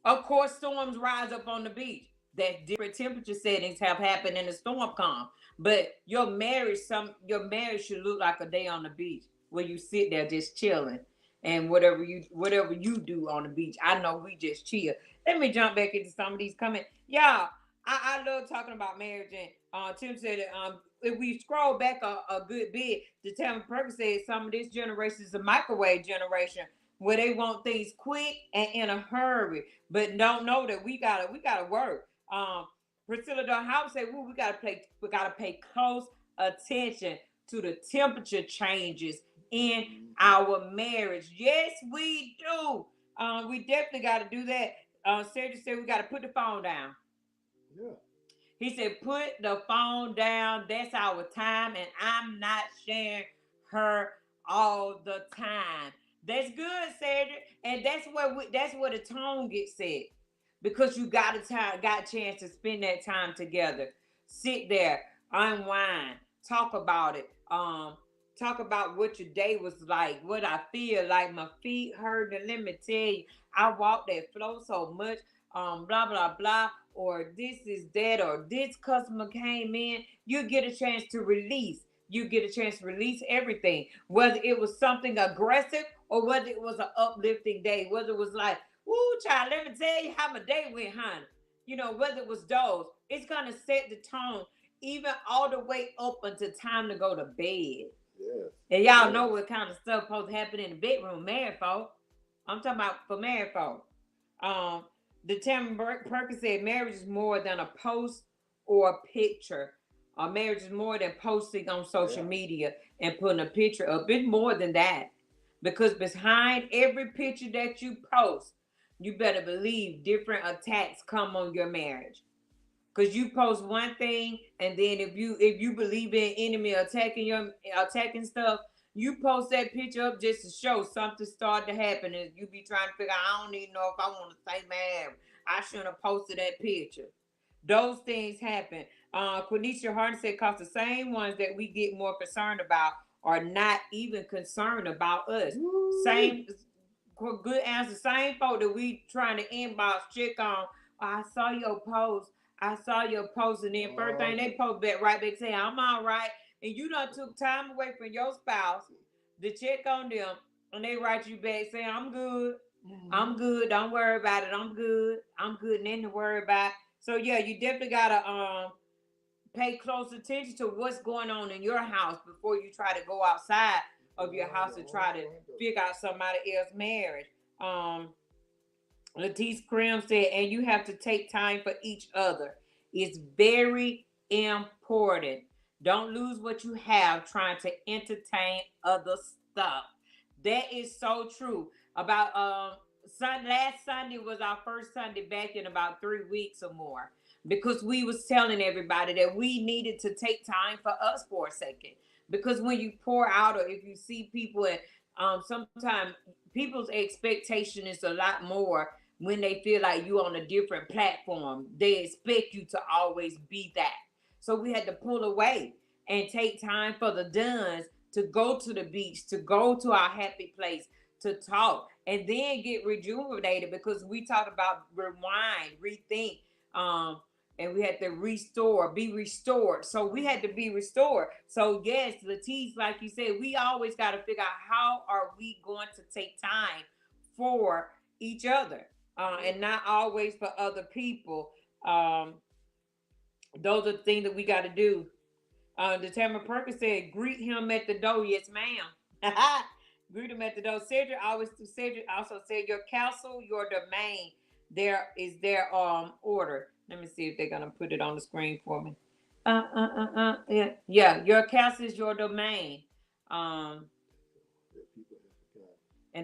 Speaker 2: Of course, storms rise up on the beach. That different temperature settings have happened in the storm calm. But your marriage should look like a day on the beach where you sit there just chilling. And whatever you do on the beach, I know we just chill. Let me jump back into some of these comments. Y'all, I love talking about marriage. And Tim said if we scroll back a good bit, the Tammy Perkins said some of this generation is a microwave generation where they want things quick and in a hurry, but don't know that we gotta work. Priscilla Dunham said, we gotta pay close attention to the temperature changes in our marriage. Yes, we do. We definitely got to do that. Sergio said we got to put the phone down.
Speaker 1: Yeah.
Speaker 2: He said, put the phone down. That's our time, and I'm not sharing her all the time. That's good, Cedric, and that's where the tone gets set, because you got a chance to spend that time together. Sit there, unwind, talk about it. Talk about what your day was like, what I feel like. My feet hurt, and let me tell you, I walked that floor so much, blah, blah, blah, or this is that, or this customer came in. You get a chance to release. you get a chance to release everything, whether it was something aggressive or whether it was an uplifting day, whether it was like, woo, child, let me tell you how my day went, honey. You know, whether it was those, it's gonna set the tone even all the way up until time to go to bed.
Speaker 1: Yes.
Speaker 2: And y'all
Speaker 1: Yes.
Speaker 2: know what kind of stuff supposed to happen in the bedroom, married folk. I'm talking about for married folk. The Tamara Perkins said marriage is more than a post or a picture. Marriage is more than posting on social media and putting a picture up. It's more than that. Because behind every picture that you post, you better believe different attacks come on your marriage. Cause you post one thing, and then if you believe in enemy attacking stuff, you post that picture up just to show something started to happen, and you be trying to figure out, I don't even know if I want to say, man, I shouldn't have posted that picture. Those things happen. Quenisha Harden said, cause the same ones that we get more concerned about are not even concerned about us. Woo. Same good answer. Same folk that we trying to inbox check on. I saw your post. I saw your post, and then first thing they post back right back saying, I'm all right. And you done took time away from your spouse to check on them, and they write you back saying, I'm good. Mm-hmm. I'm good. Don't worry about it. I'm good. I'm good. Nothing to worry about. So yeah, you definitely gotta pay close attention to what's going on in your house before you try to go outside of your house and try to figure out somebody else's marriage. Latice Krim said, and you have to take time for each other. It's very important. Don't lose what you have trying to entertain other stuff. That is so true. About last Sunday was our first Sunday back in about 3 weeks or more, because we was telling everybody that we needed to take time for us for a second. Because when you pour out, or if you see people, and sometimes people's expectation is a lot more when they feel like you on a different platform. They expect you to always be that. So we had to pull away and take time for the Duns to go to the beach, to go to our happy place, to talk, and then get rejuvenated, because we talked about rewind, rethink, and we had to be restored. So we had to be restored. So yes, Latice, like you said, we always got to figure out how are we going to take time for each other, and not always for other people. Those are the things that we got to do. The Tamara Perkins said, greet him at the door. Yes, ma'am. Greet him at the door. Cedric also said, your castle, your domain, there is their order. Let me see if they're gonna put it on the screen for me. Yeah. Your castle is your domain. And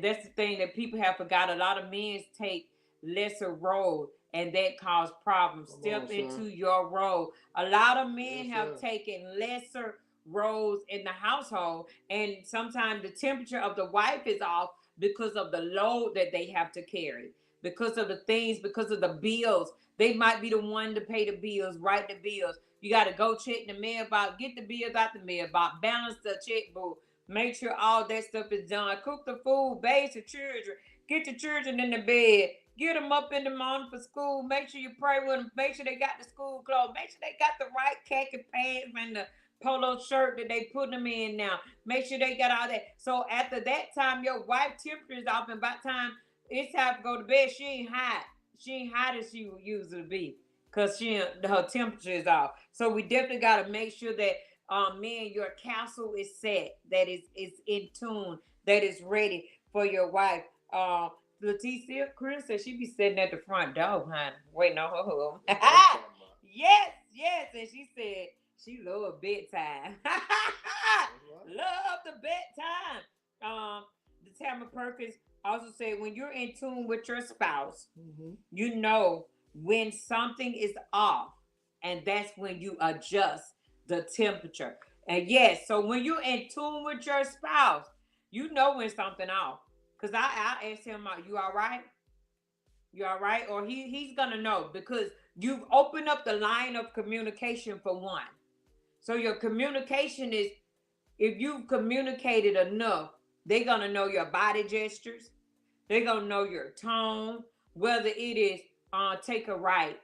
Speaker 2: that's the thing that people have forgot. A lot of men take lesser road, and that cause problems. Step into your role. A lot of men have taken lesser roles in the household, and sometimes the temperature of the wife is off because of the load that they have to carry, because of the things, because of the bills. They might be the one to pay the bills, write the bills. You got to go check the mailbox, get the bills out the mailbox, balance the checkbook, make sure all that stuff is done, cook the food, bathe the children, get the children in the bed, get them up in the morning for school, make sure you pray with them, make sure they got the school clothes, make sure they got the right khaki pants and the polo shirt that they put them in now. Make sure they got all that. So after that time, your wife temperature is off, and by the time it's time to go to bed, she ain't hot. She ain't hot as she would usually be, because her temperature is off. So we definitely got to make sure that man, your castle is set, that is in tune, that is ready for your wife. Leticia Chris said she be sitting at the front door, honey, waiting on her home. Yes, and she said she love bedtime. Love the bedtime. The Tamara Perkins also said, when you're in tune with your spouse, you know when something is off, and that's when you adjust the temperature. And yes, so when you're in tune with your spouse, you know when something off. Because I asked him, you all right? You all right? Or he's going to know, because you've opened up the line of communication for one. So your communication is, if you've communicated enough, they're going to know your body gestures. They're going to know your tone, whether it is take a right.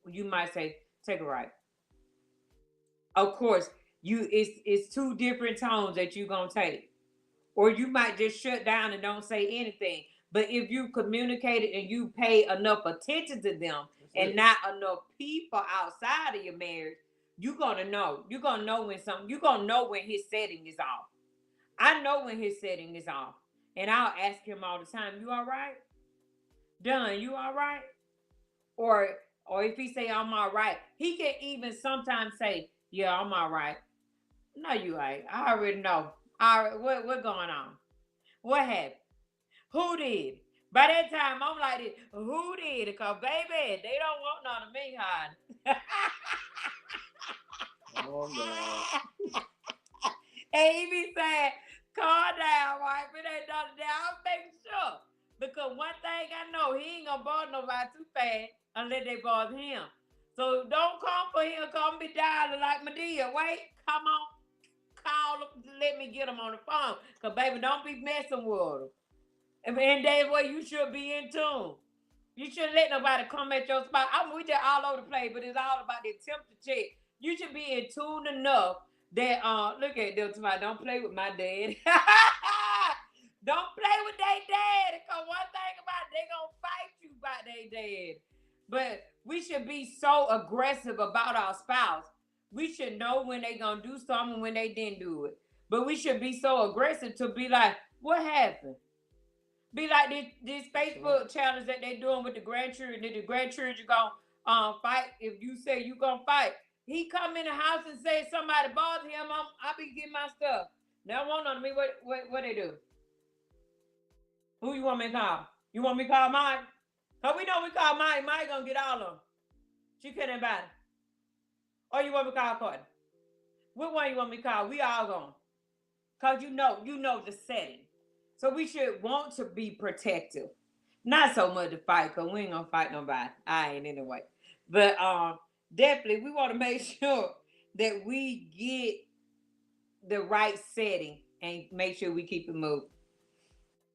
Speaker 2: You might say, take a right. Of course, it's two different tones that you're gonna take. Or you might just shut down and don't say anything. But if you communicate it and you pay enough attention to them and not enough people outside of your marriage, you're gonna know. You're gonna know you're gonna know when his setting is off. I know when his setting is off. And I'll ask him all the time, you all right? Done, you all right? Or or if he say I'm all right, he can even sometimes say, yeah, I'm all right. No, you ain't. I already know. All right, what going on? What happened? Who did? By that time, I'm like, this, who did it? Because, baby, they don't want none of me, hon.
Speaker 1: Oh, no.
Speaker 2: And he be saying, calm down, wife. It ain't nothing there. I'm making sure. Because one thing I know, he ain't gonna bother nobody too fast unless they bother him. So don't come for him. Come be dialing like Medea. Wait, come on. Call him. Let me get him on the phone. Because, baby, don't be messing with him. And that's where you should be in tune. You shouldn't let nobody come at your spot. We just all over the place, but it's all about the temperature check. You should be in tune enough that look at them tomorrow. Don't play with my dad. Don't play with their dad. Because one thing about it, they gonna fight you about their dad. But we should be so aggressive about our spouse. We should know when they gonna do something when they didn't do it. But we should be so aggressive to be like, what happened? Be like this Facebook challenge that they doing with the grandchildren. That the grandchildren gonna fight if you say you gonna fight. He come in the house and say somebody bother him. I be getting my stuff. They don't want none of me. What they do? Who you want me to call? You want me to call Mike? Cause we know we call Mike. Mike gonna get all of them. She couldn't buy it. Or you want me to call Courtney? What one you want me to call? We all going. Cause you know the setting. So we should want to be protective. Not so much to fight, because we ain't gonna fight nobody. I ain't anyway. But definitely we want to make sure that we get the right setting and make sure we keep it moving.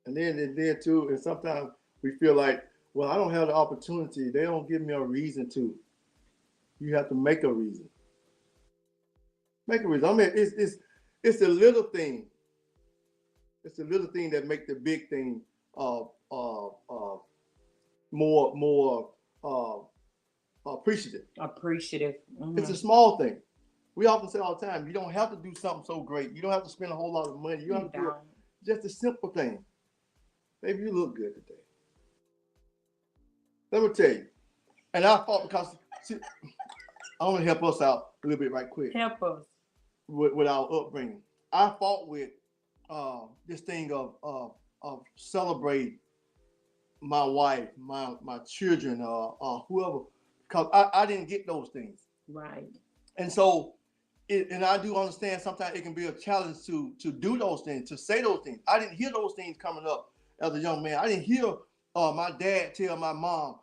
Speaker 1: And then too, and sometimes we feel like, well, I don't have the opportunity. They don't give me a reason to. You have to make a reason. Make a reason. I mean, it's the little thing. It's the little thing that make the big thing more appreciative.
Speaker 2: Appreciative. Mm-hmm.
Speaker 1: It's a small thing. We often say all the time, you don't have to do something so great. You don't have to spend a whole lot of money. You don't have to do just a simple thing. Baby, you look good today. Let me tell you. And I fought because I want to help us out a little bit right quick.
Speaker 2: Help us.
Speaker 1: With our upbringing. I fought with this thing of celebrate my wife, my children, whoever, because I didn't get those things.
Speaker 2: Right.
Speaker 1: And so, and I do understand sometimes it can be a challenge to do those things, to say those things. I didn't hear those things coming up as a young man. I didn't hear my dad tell my mom,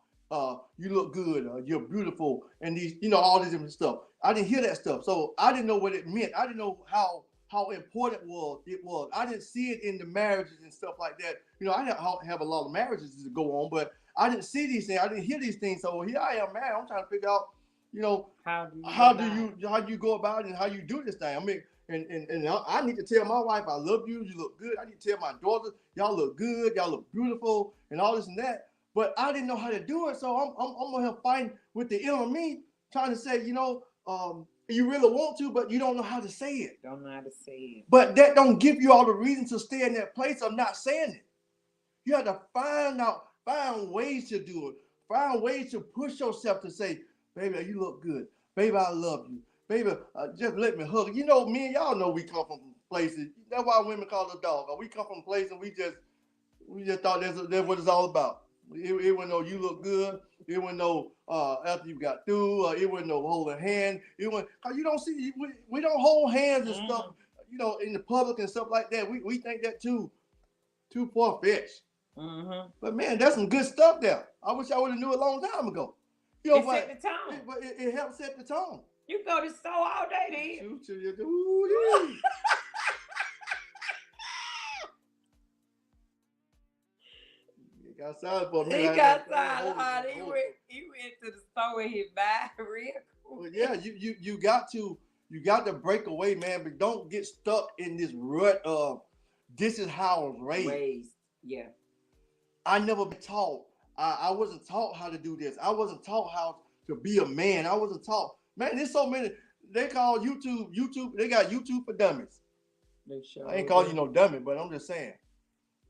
Speaker 1: you look good, you're beautiful, and these, all this different stuff. I didn't hear that stuff. So I didn't know what it meant. I didn't know how important it was. I didn't see it in the marriages and stuff like that. I have a lot of marriages to go on, but I didn't see these things. I didn't hear these things. So here I am, man. I'm trying to figure out, how do you go about it and how you do this thing. I mean, and I need to tell my wife, I love you. You look good. I need to tell my daughters, y'all look good. Y'all look beautiful, and all this and that. But I didn't know how to do it, so I'm on here fighting with the inner me, trying to say, you really want to, but you don't know how to say it.
Speaker 2: Don't know how to say it.
Speaker 1: But that don't give you all the reason to stay in that place of not saying it. You have to find ways to do it. Find ways to push yourself to say, baby, you look good. Baby, I love you. Baby, just let me hug you. Me and y'all know we come from places. That's why women call us dog. We come from places and we just thought that's what it's all about. It wasn't no you look good. It wasn't no after you got through. It wasn't no holding hand. It wasn't, cause you don't see, we don't hold hands and stuff, in the public and stuff like that. We think that too far-fetched.
Speaker 2: Mm-hmm.
Speaker 1: But man, that's some good stuff there. I wish I would have knew a long time ago.
Speaker 2: It set the tone.
Speaker 1: But it helps set the tone.
Speaker 2: You go to store all day then.
Speaker 1: He got silent for me.
Speaker 2: He got silent. He went to the store and he buy real cool.
Speaker 1: Well, yeah, you got to You got to break away, man, but don't get stuck in this rut of this is how I was raised.
Speaker 2: Yeah.
Speaker 1: I never been taught. I wasn't taught how to do this. I wasn't taught how to be a man. I wasn't taught. Man, there's so many. They call YouTube. They got YouTube for dummies. I ain't calling you no dummy, but I'm just saying.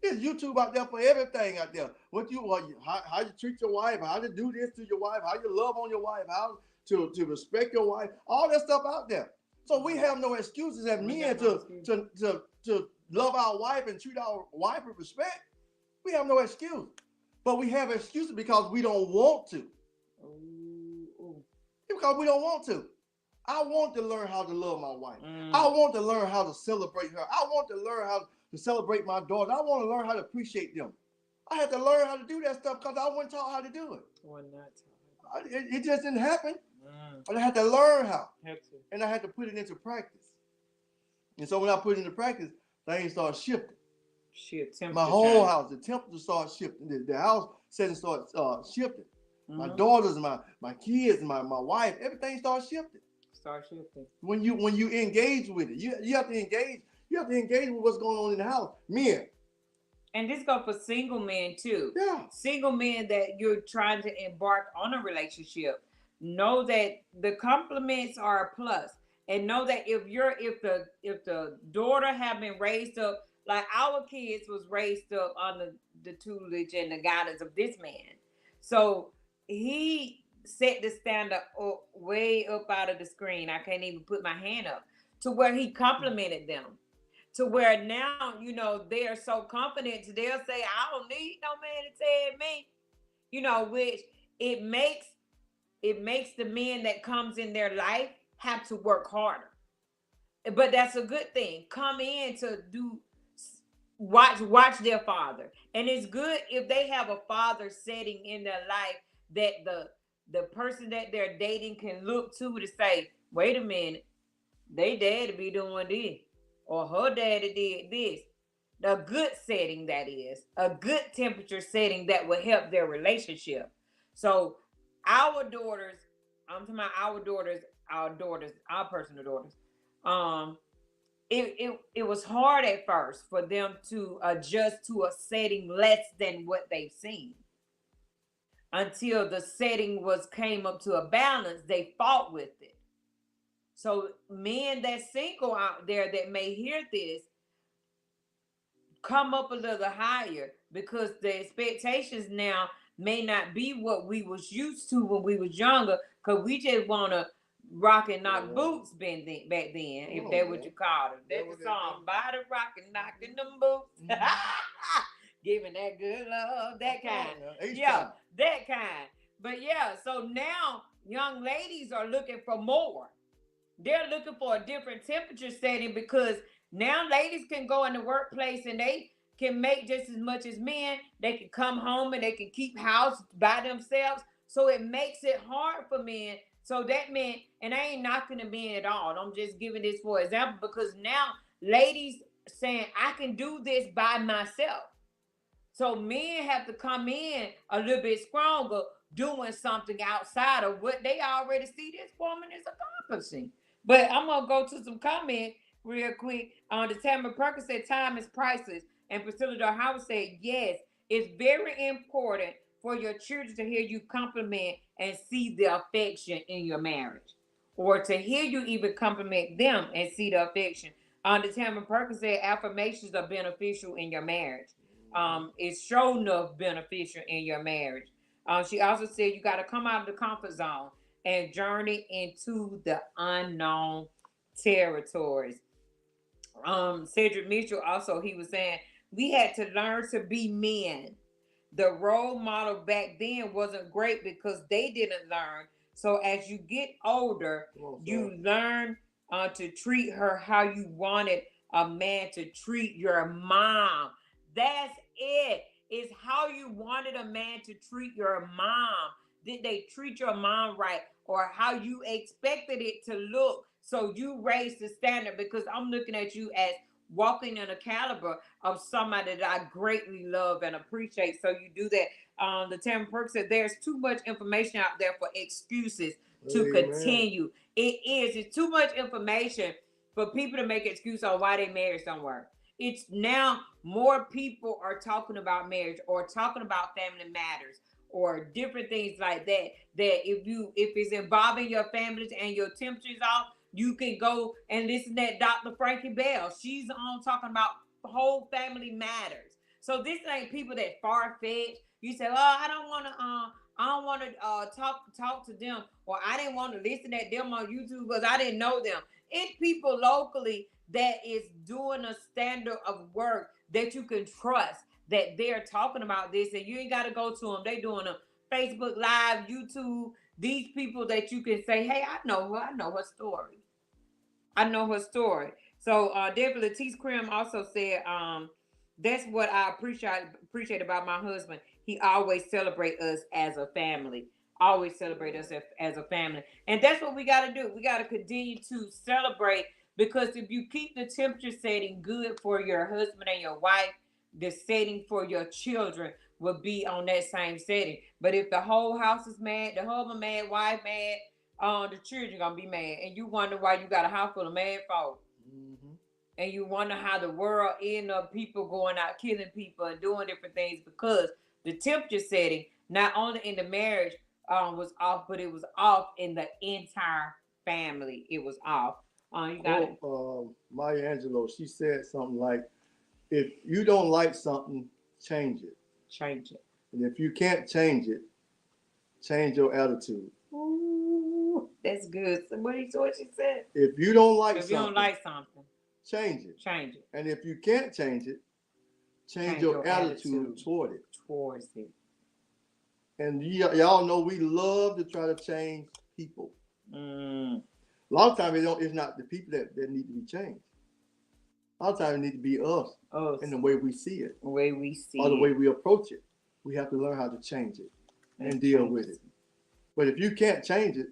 Speaker 1: There's YouTube out there for everything out there. How you treat your wife, how to do this to your wife, how you love on your wife, how to respect your wife, all that stuff out there. So we have no excuses as men to love our wife and treat our wife with respect. We have no excuse. But we have excuses because we don't want to. Because we don't want to. I want to learn how to love my wife. I want to learn how to celebrate her. I want to learn how to celebrate my daughter. I want to learn how to appreciate them. I had to learn how to do that stuff because I wasn't taught how to do it. It just didn't happen. But I had to learn how. And I had to put it into practice. And so when I put it into practice, things started shifting. My whole house, the temperature started shifting. The house setting started shifting. My daughters, my kids, my wife, everything started shifting. When you engage with it, you have to engage. You have to engage with what's going on in the house, men.
Speaker 2: And this goes for single men too.
Speaker 1: Yeah.
Speaker 2: Single men that you're trying to embark on a relationship, know that the compliments are a plus, and know that if the daughter have been raised up like our kids was raised up under the tutelage and the guidance of this man, so he set the standard way up out of the screen. I can't even put my hand up to where he complimented them. To where now, they are so confident, they'll say, I don't need no man to tell me, which it makes the men that comes in their life have to work harder. But that's a good thing. Come in to watch their father. And it's good if they have a father setting in their life that the person that they're dating can look to say, wait a minute, they daddy be doing this. Or her daddy did this. A good setting, that is. A good temperature setting that will help their relationship. So our daughters, I'm talking about our personal daughters. It was hard at first for them to adjust to a setting less than what they've seen. Until the setting came up to a balance, they fought with it. So men that's single out there that may hear this, come up a little higher, because the expectations now may not be what we was used to when we was younger, because we just want to rock and knock boots back then, if that's what you called it. That's the song, by the rock and knocking them boots. Giving that good love, that kind. Yeah, that kind. But yeah, so now young ladies are looking for more. They're looking for a different temperature setting, because now ladies can go in the workplace and they can make just as much as men. They can come home and they can keep house by themselves. So it makes it hard for men. So that meant, and I ain't knocking the men at all. I'm just giving this for example, because now ladies saying, I can do this by myself. So men have to come in a little bit stronger, doing something outside of what they already see this woman is accomplishing. But I'm going to go to some comments real quick. The Tamara Perkins said, time is priceless. And Priscilla Dar Howard said, yes, it's very important for your children to hear you compliment and see the affection in your marriage. Or to hear you even compliment them and see the affection. The Tamara Perkins said, affirmations are beneficial in your marriage. It's sure enough beneficial in your marriage. She also said, you got to come out of the comfort zone and journey into the unknown territories. Cedric Mitchell also, he was saying, we had to learn to be men. The role model back then wasn't great because they didn't learn. So as you get older, you learn to treat her how you wanted a man to treat your mom. That's it. It's how you wanted a man to treat your mom. Did they treat your mom right? Or how you expected it to look? So you raised the standard, because I'm looking at you as walking in a caliber of somebody that I greatly love and appreciate. So you do that. The Tamara Perk said there's too much information out there for excuses to
Speaker 1: Amen.
Speaker 2: continue. It's too much information for people to make excuse on why they married somewhere. It's now more people are talking about marriage or talking about family matters or different things like that. That if it's involving your families and your temperatures off, you can go and listen to Dr. Frankie Bell. She's on talking about whole family matters. So this ain't people that far fetched. You say, "Oh, I don't want to talk to them," or "I didn't want to listen at them on YouTube because I didn't know them." It's people locally that is doing a standard of work that you can trust, that they're talking about this, and you ain't got to go to them. They doing a Facebook Live, YouTube. These people that you can say, "Hey, I know her. I know her story. I know her story." So Deborah Latice Krim also said, that's what I appreciate about my husband. He always celebrate us as a family. Always celebrate us as a family. And that's what we got to do. We got to continue to celebrate, because if you keep the temperature setting good for your husband and your wife, the setting for your children will be on that same setting. But if the whole house is mad, the husband mad, wife mad, the children gonna be mad, and you wonder why you got a house full of mad folk. Mm-hmm. And you wonder how the world end up people going out killing people and doing different things, because the temperature setting, not only in the marriage, was off, but it was off in the entire family. It was off. You got it.
Speaker 1: Maya Angelou, she said something like, if you don't like something, change it.
Speaker 2: Change it.
Speaker 1: And if you can't change it, change your attitude.
Speaker 2: Ooh, that's good. So what she said?
Speaker 1: If you don't like
Speaker 2: something,
Speaker 1: change it.
Speaker 2: Change it.
Speaker 1: And if you can't change it, change your attitude toward it.
Speaker 2: Towards it.
Speaker 1: And y'all know we love to try to change people. A lot of times it's not the people that need to be changed. A lot of times it need to be us. And the way we see it.
Speaker 2: The way we see
Speaker 1: it. Or the way we approach it. We have to learn how to change it and deal with it. But if you can't change it,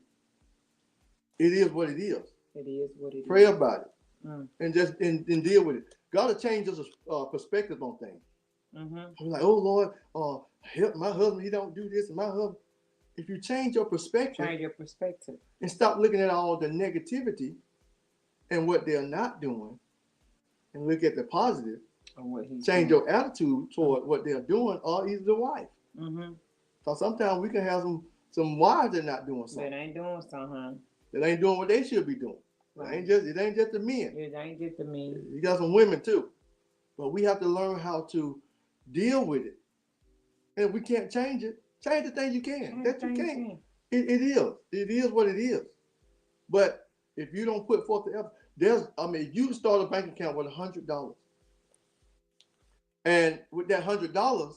Speaker 1: it is what it is.
Speaker 2: It is what it is.
Speaker 1: Pray about it. And just and deal with it. God will change us perspective on things. I'm like, oh Lord, help my husband, he don't do this, and my husband. If you change your perspective, and stop looking at all the negativity and what they're not doing, and look at the positive, change your attitude toward what they're doing, or either the wife. So sometimes we can have some wives that are not doing something.
Speaker 2: That ain't doing something.
Speaker 1: That ain't doing what they should be doing.
Speaker 2: Right.
Speaker 1: It ain't just the men.
Speaker 2: It ain't just the men.
Speaker 1: You got some women too. But we have to learn how to deal with it. And if we can't change it, change the thing you can. That you can. It is. It is what it is. But if you don't put forth the effort, you can start a bank account with $100. And with that $100,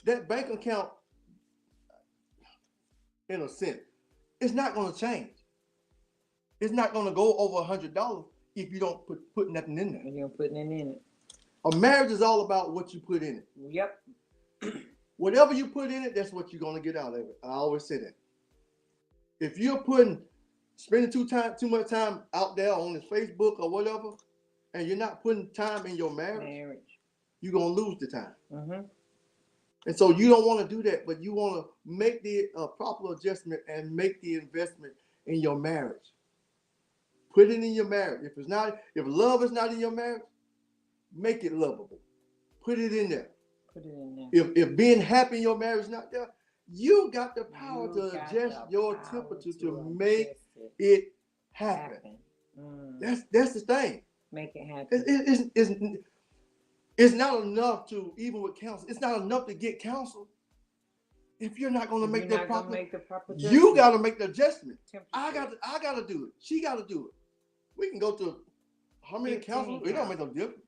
Speaker 1: that bank account, in a sense, it's not going to change. It's not going to go over $100 if you don't put nothing in there.
Speaker 2: You don't put nothing in it.
Speaker 1: A marriage is all about what you put in it.
Speaker 2: Yep.
Speaker 1: Whatever you put in it, that's what you're going to get out of it. I always say that. If you're spending too much time out there on this Facebook or whatever, and you're not putting time in your marriage. You're going to lose the time. And so you don't want to do that, but you want to make the proper adjustment and make the investment in your marriage. Put it in your marriage. If love is not in your marriage, make it lovable. Put it in there. If being happy in your marriage is not there, you got the power to adjust your temperature to make it happen. That's the thing.
Speaker 2: Make it happen.
Speaker 1: It's not enough to, even with counsel, it's not enough to get counsel. If you're not going to make the proper adjustment, you got to make the adjustment. I got to do it. She got to do it. We can go to how many counselors? It don't make no difference.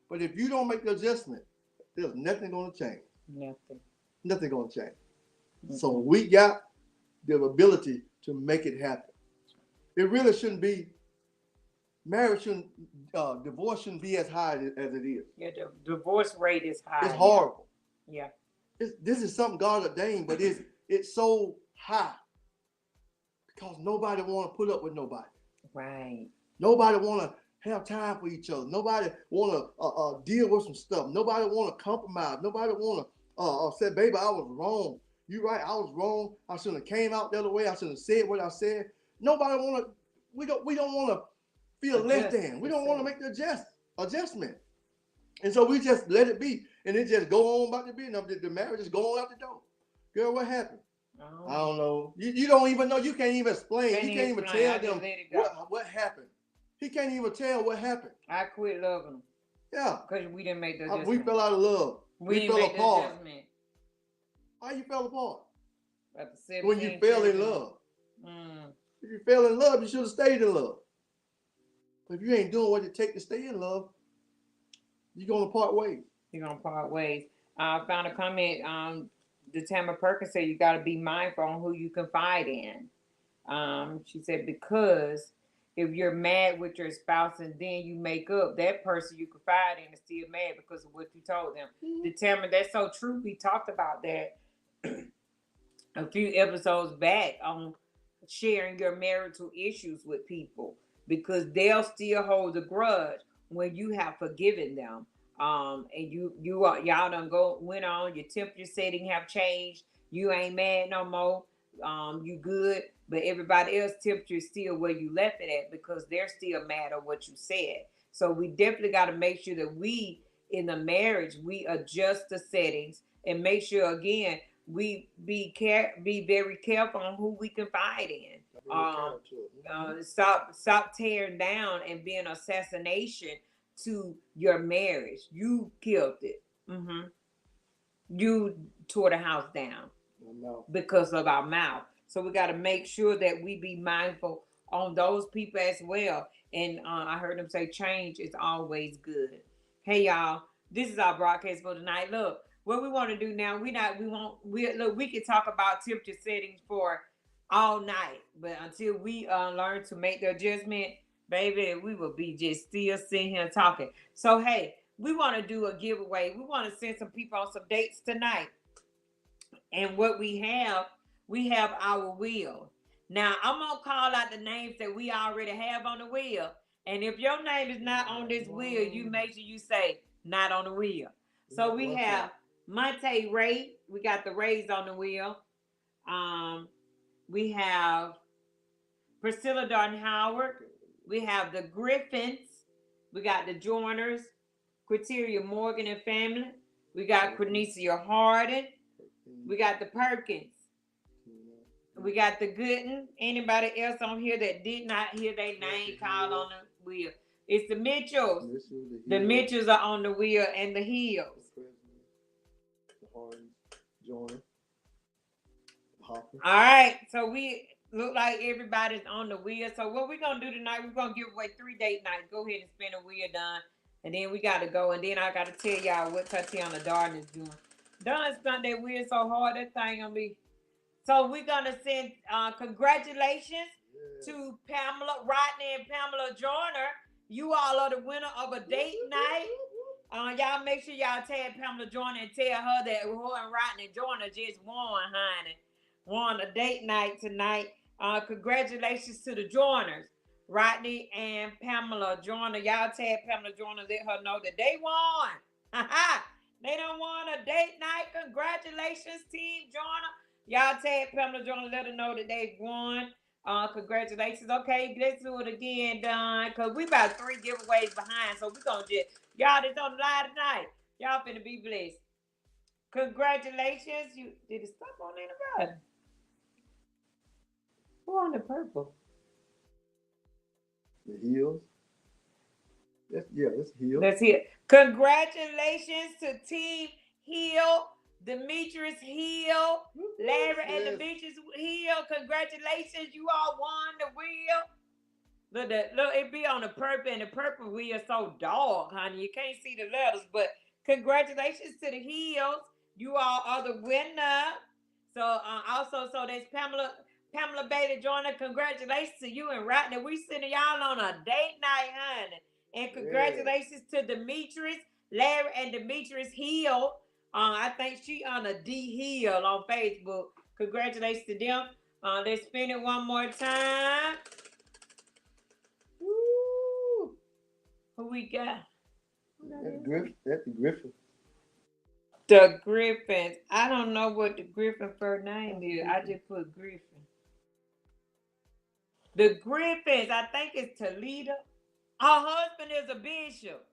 Speaker 1: But if you don't make the adjustment, there's nothing going to change. Nothing going to change. So we got the ability to make it happen. It really shouldn't be. Marriage shouldn't, divorce shouldn't be as high as it is.
Speaker 2: Yeah, the divorce rate is high.
Speaker 1: It's horrible.
Speaker 2: Yeah.
Speaker 1: This is something God ordained, but it's so high because nobody want to put up with nobody.
Speaker 2: Right.
Speaker 1: Nobody want to have time for each other. Nobody want to deal with some stuff. Nobody want to compromise. Nobody want to say, baby, I was wrong. You right, I was wrong. I shouldn't have came out the other way. I shouldn't have said what I said. Nobody want to. We don't want to feel less than. We don't want to make the adjustment. And so we just let it be, and it just go on about the business. The marriage is going out the door. Girl, what happened? I don't know. You don't even know. You can't even explain. You can't even tell them what happened. He can't even tell what happened.
Speaker 2: I quit loving him.
Speaker 1: Yeah.
Speaker 2: Because we didn't make the adjustment.
Speaker 1: We fell out of love. We fell apart. How you fell apart? When you fell in love. If you fell in love, you should have stayed in love. But if you ain't doing what it takes to stay in love, you're going to part ways.
Speaker 2: You're going to part ways. I found a comment. The Tamara Perkins said you got to be mindful on who you confide in. She said, because if you're mad with your spouse and then you make up, that person you confide in is still mad because of what you told them. The Tamara, that's so true. We talked about that a few episodes back on sharing your marital issues with people, because they'll still hold a grudge when you have forgiven them. And y'all done went on, your temperature setting have changed. You ain't mad no more. You good, but everybody else temperature is still where you left it at because they're still mad at what you said. So we definitely got to make sure that we, in the marriage, we adjust the settings and make sure, again, we be very careful on who we confide in. Stop tearing down and being assassination to your marriage. You killed it. You tore the house down because of our mouth. So we got to make sure that we be mindful on those people as well. And I heard them say change is always good. Hey y'all, this is our broadcast for tonight. Look, what we want to do now, we can talk about temperature settings for all night, but until we learn to make the adjustment, baby, we will be just still sitting here talking. So hey, we want to do a giveaway. We want to send some people on some dates tonight. And what we have our wheel. Now I'm gonna call out the names that we already have on the wheel. And if your name is not on this wheel, you make sure you say not on the wheel. So we have Monte Ray. We got the Rays on the wheel. We have Priscilla Darden Howard. We have the Griffins. We got the Joiners, Quiteria Morgan and family. We got Cornesia Harden. We got the Perkins. We got the Gooden. Anybody else on here that did not hear their name called on the wheel? It's the Mitchells. The Mitchells are on the wheel, and the Hills. All right, so we look like everybody's on the wheel. So what we're gonna do tonight, we're gonna give away 3 date nights. Go ahead and spin a wheel, Don, and then we gotta go. And then I gotta tell y'all what Tatiana Darden is doing. Don spun that wheel so hard, that thing gonna be. So we're gonna send congratulations to Pamela Rodney and Pamela Joyner. You all are the winner of a date night. Y'all make sure y'all tag Pamela Joyner and tell her that her and Rodney Joyner just won a date night tonight. Congratulations to the Joyners, Rodney and Pamela Joyner. Y'all tag Pamela Joyner, let her know that they won. They done won a date night. Congratulations, Team Joyner. Y'all tag Pamela Joyner, let her know that they won. Congratulations. Okay, let's do it again, Don, because we about 3 giveaways behind. So we're going to just, y'all that's on the live tonight, y'all finna be blessed. Congratulations. You did it stop on anybody? Who on the purple?
Speaker 1: The Hills. That's Hill.
Speaker 2: That's it. Congratulations to Team Hill. Demetrius Hill, Larry and Demetrius Hill. Congratulations, you all won the wheel. Look, it be on the purple, and the purple wheel so dark, honey. You can't see the letters, but congratulations to the Hills. You all are the winner. So also, so there's Pamela Bailey Joyner. Congratulations to you and Rodney. We sending y'all on a date night, honey. And congratulations to Demetrius, Larry, and Demetrius Hill. I think she on a D Hill on Facebook. Congratulations to them. Let's spin it one more time. Woo. Who we got?
Speaker 1: That's the Griffin.
Speaker 2: The Griffins. I don't know what the Griffin first name is. I just put Griffin. The Griffins. I think it's Toledo. Her husband is a bishop.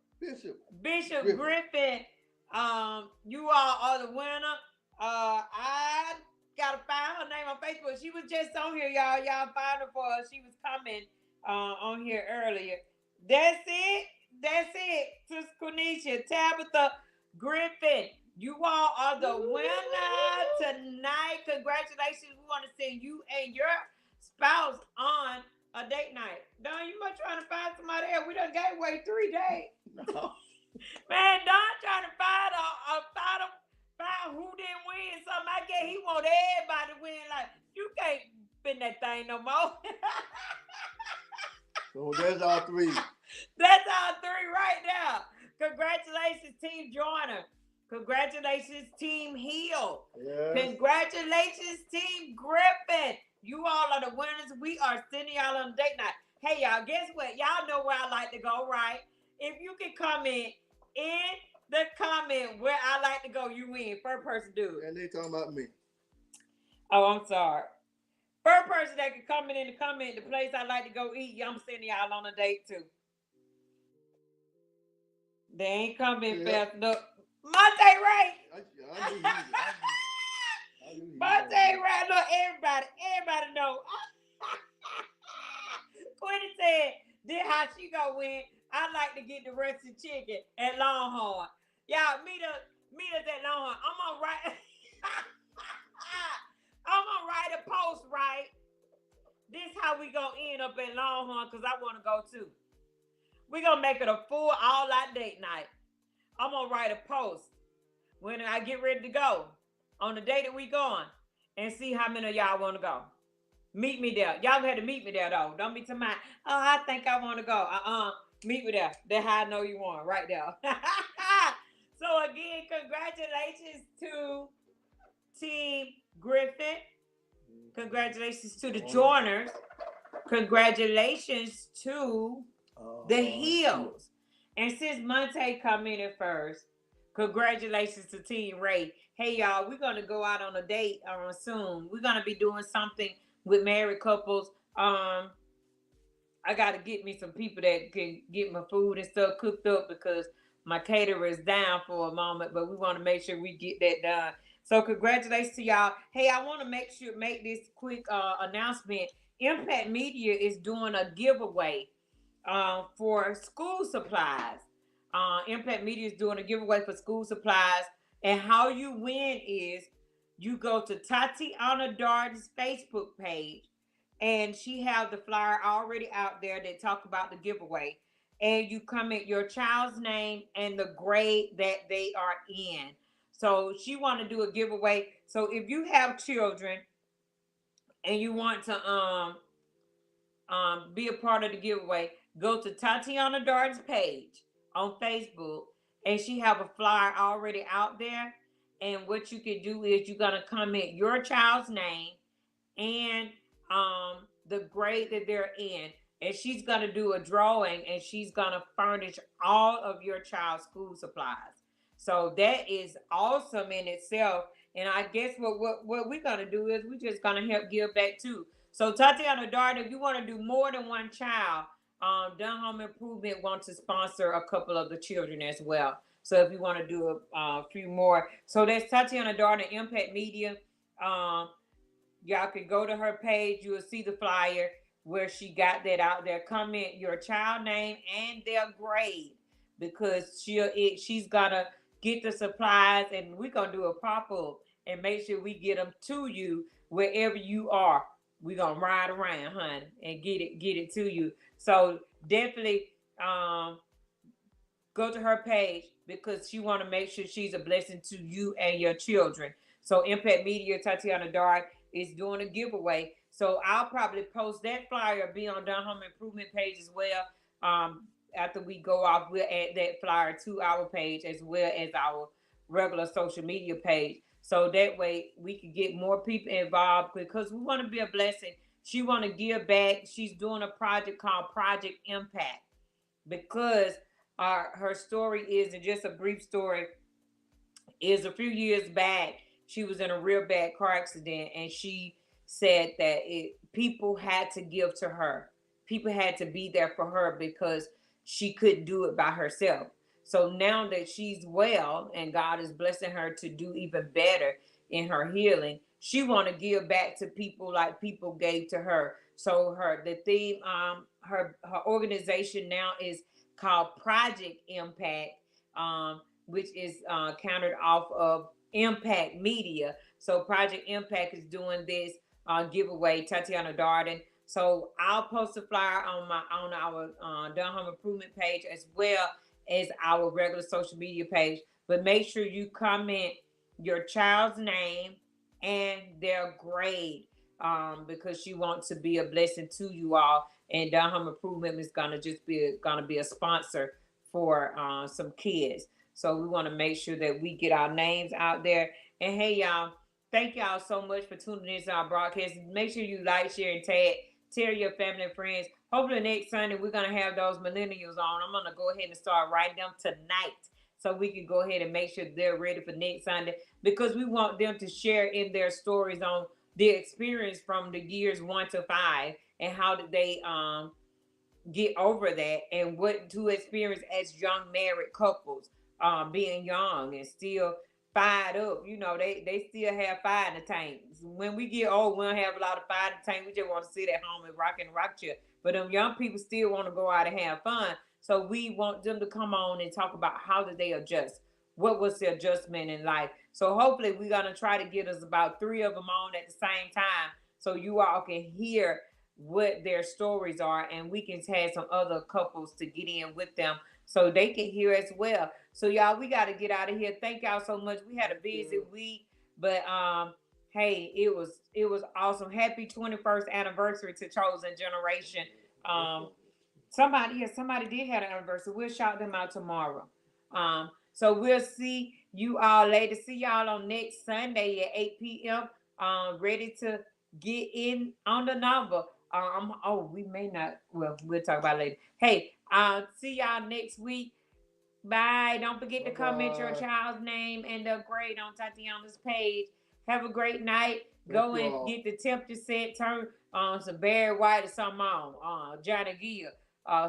Speaker 2: Bishop Griffin. You all are the winner. I gotta find her name on Facebook. She was just on here, y'all. Y'all find her for her. She was coming on here earlier. That's it. Sister Quenisha, Tabitha Griffin. You all are the winner tonight. Congratulations. We want to send you and your spouse on a date night. Don, you must trying to find somebody else. We done gave away 3 days.
Speaker 1: No.
Speaker 2: Man, Don trying to find who didn't win something. I guess he want everybody to win. Like, you can't spin that thing no more.
Speaker 1: So there's our 3.
Speaker 2: That's our 3 right now. Congratulations, Team Joyner. Congratulations, Team Hill.
Speaker 1: Yes.
Speaker 2: Congratulations, Team Griffin. You all are the winners. We are sending y'all on a date night. Hey, y'all, guess what? Y'all know where I like to go, right? If you can comment in the comment where I like to go, you win. First person do it.
Speaker 1: And they talking about me.
Speaker 2: Oh, I'm sorry. First person that can comment in the comment the place I like to go eat, I'm sending y'all on a date too. They ain't coming fast enough. Monte Ray. Monte Ray. Look, everybody know. Quentin said, this how she gonna win. I like to get the roasted chicken at Longhorn. Y'all meet us at Longhorn. I'm gonna write a post, right? This how we gonna end up at Longhorn because I want to go too. We gonna make it a full all-out date night. I'm gonna write a post when I get ready to go on the day that we going and see how many of y'all want to go. Meet me there. Y'all had to meet me there though. Don't be to my, oh, I think I want to go. Meet me there. That's how I know you want right there. So again, congratulations to Team Griffin. Congratulations to the Joiners. Congratulations to the Hills. And since Monte commented first, congratulations to Team Ray. Hey, y'all, we're going to go out on a date soon. We're going to be doing something with married couples. I got to get me some people that can get my food and stuff cooked up because my caterer is down for a moment, but we want to make sure we get that done. So congratulations to y'all. Hey, I want to make this quick announcement. Impact Media is doing a giveaway for school supplies. Impact Media is doing a giveaway for school supplies. And how you win is you go to Tatiana Darden's Facebook page, and she have the flyer already out there that talk about the giveaway. And you comment your child's name and the grade that they are in. So she want to do a giveaway. So if you have children and you want to be a part of the giveaway, go to Tatiana Darden's page on Facebook, and she have a flyer already out there. And what you can do is you're gonna comment your child's name and the grade that they're in, and she's gonna do a drawing, and she's gonna furnish all of your child's school supplies. So that is awesome in itself. And I guess what we're gonna do is we're just gonna help give back too. So Tatiana Darden, if you want to do more than one child, Dunn Home Improvement wants to sponsor a couple of the children as well. So if you want to do a few more, so that's Tatiana Darden, Impact Media. Y'all can go to her page. You will see the flyer where she got that out there. Comment your child name and their grade, because she's gonna get the supplies, and we're gonna do a pop-up and make sure we get them to you wherever you are. We're gonna ride around, honey, and get it to you. So definitely go to her page, because she want to make sure she's a blessing to you and your children. So Impact Media, Tatiana Darden is doing a giveaway. So I'll probably post that flyer, be on Dunn Home Improvement page as well. After we go off, we'll add that flyer to our page as well as our regular social media page. So that way we can get more people involved, because we want to be a blessing. She want to give back. She's doing a project called Project Impact, because Her story is, and just a brief story, is a few years back she was in a real bad car accident, and she said that people had to give to her, people had to be there for her because she couldn't do it by herself. So now that she's well and God is blessing her to do even better in her healing, she want to give back to people like people gave to her. So the theme, her organization now is called Project Impact, which is countered off of Impact Media. So Project Impact is doing this giveaway, Tatiana Darden. So I'll post a flyer on our Dunham Improvement page, as well as our regular social media page. But make sure you comment your child's name and their grade, because she wants to be a blessing to you all. And Dunham Improvement is gonna be a sponsor for some kids. So we want to make sure that we get our names out there. And hey, y'all, thank y'all so much for tuning in to our broadcast. Make sure you like, share, and tell your family and friends. Hopefully next Sunday we're gonna have those millennials on. I'm gonna go ahead and start writing them tonight, so we can go ahead and make sure they're ready for next Sunday, because we want them to share in their stories on the experience from the years 1 to 5, and how did they get over that, and what to experience as young married couples, being young and still fired up. You know, they still have fire in the tank. When we get old, we don't have a lot of fire in the tank. We just want to sit at home and rock in the rock chair. But them young people still want to go out and have fun. So we want them to come on and talk about how did they adjust. What was the adjustment in life? So hopefully we're gonna try to get us about 3 of them on at the same time, so you all can hear what their stories are, and we can have some other couples to get in with them so they can hear as well. So y'all, we got to get out of here. Thank y'all so much. We had a busy week, but hey, it was awesome. Happy 21st anniversary to Chosen Generation. Somebody did have an anniversary. We'll shout them out tomorrow. So we'll see you all later. See y'all on next Sunday at 8 p.m. Ready to get in on the number. We may not. Well, we'll talk about it later. Hey, see y'all next week. Bye. Don't forget to comment your child's name and the grade on Tatiana's page. Have a great night. Go and get the temperature set. Turn on some Barry White or something on. Johnny Gill.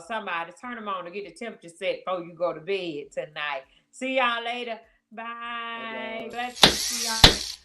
Speaker 2: Somebody turn them on to get the temperature set before you go to bed tonight. See y'all later. Bye. Blessings to y'all.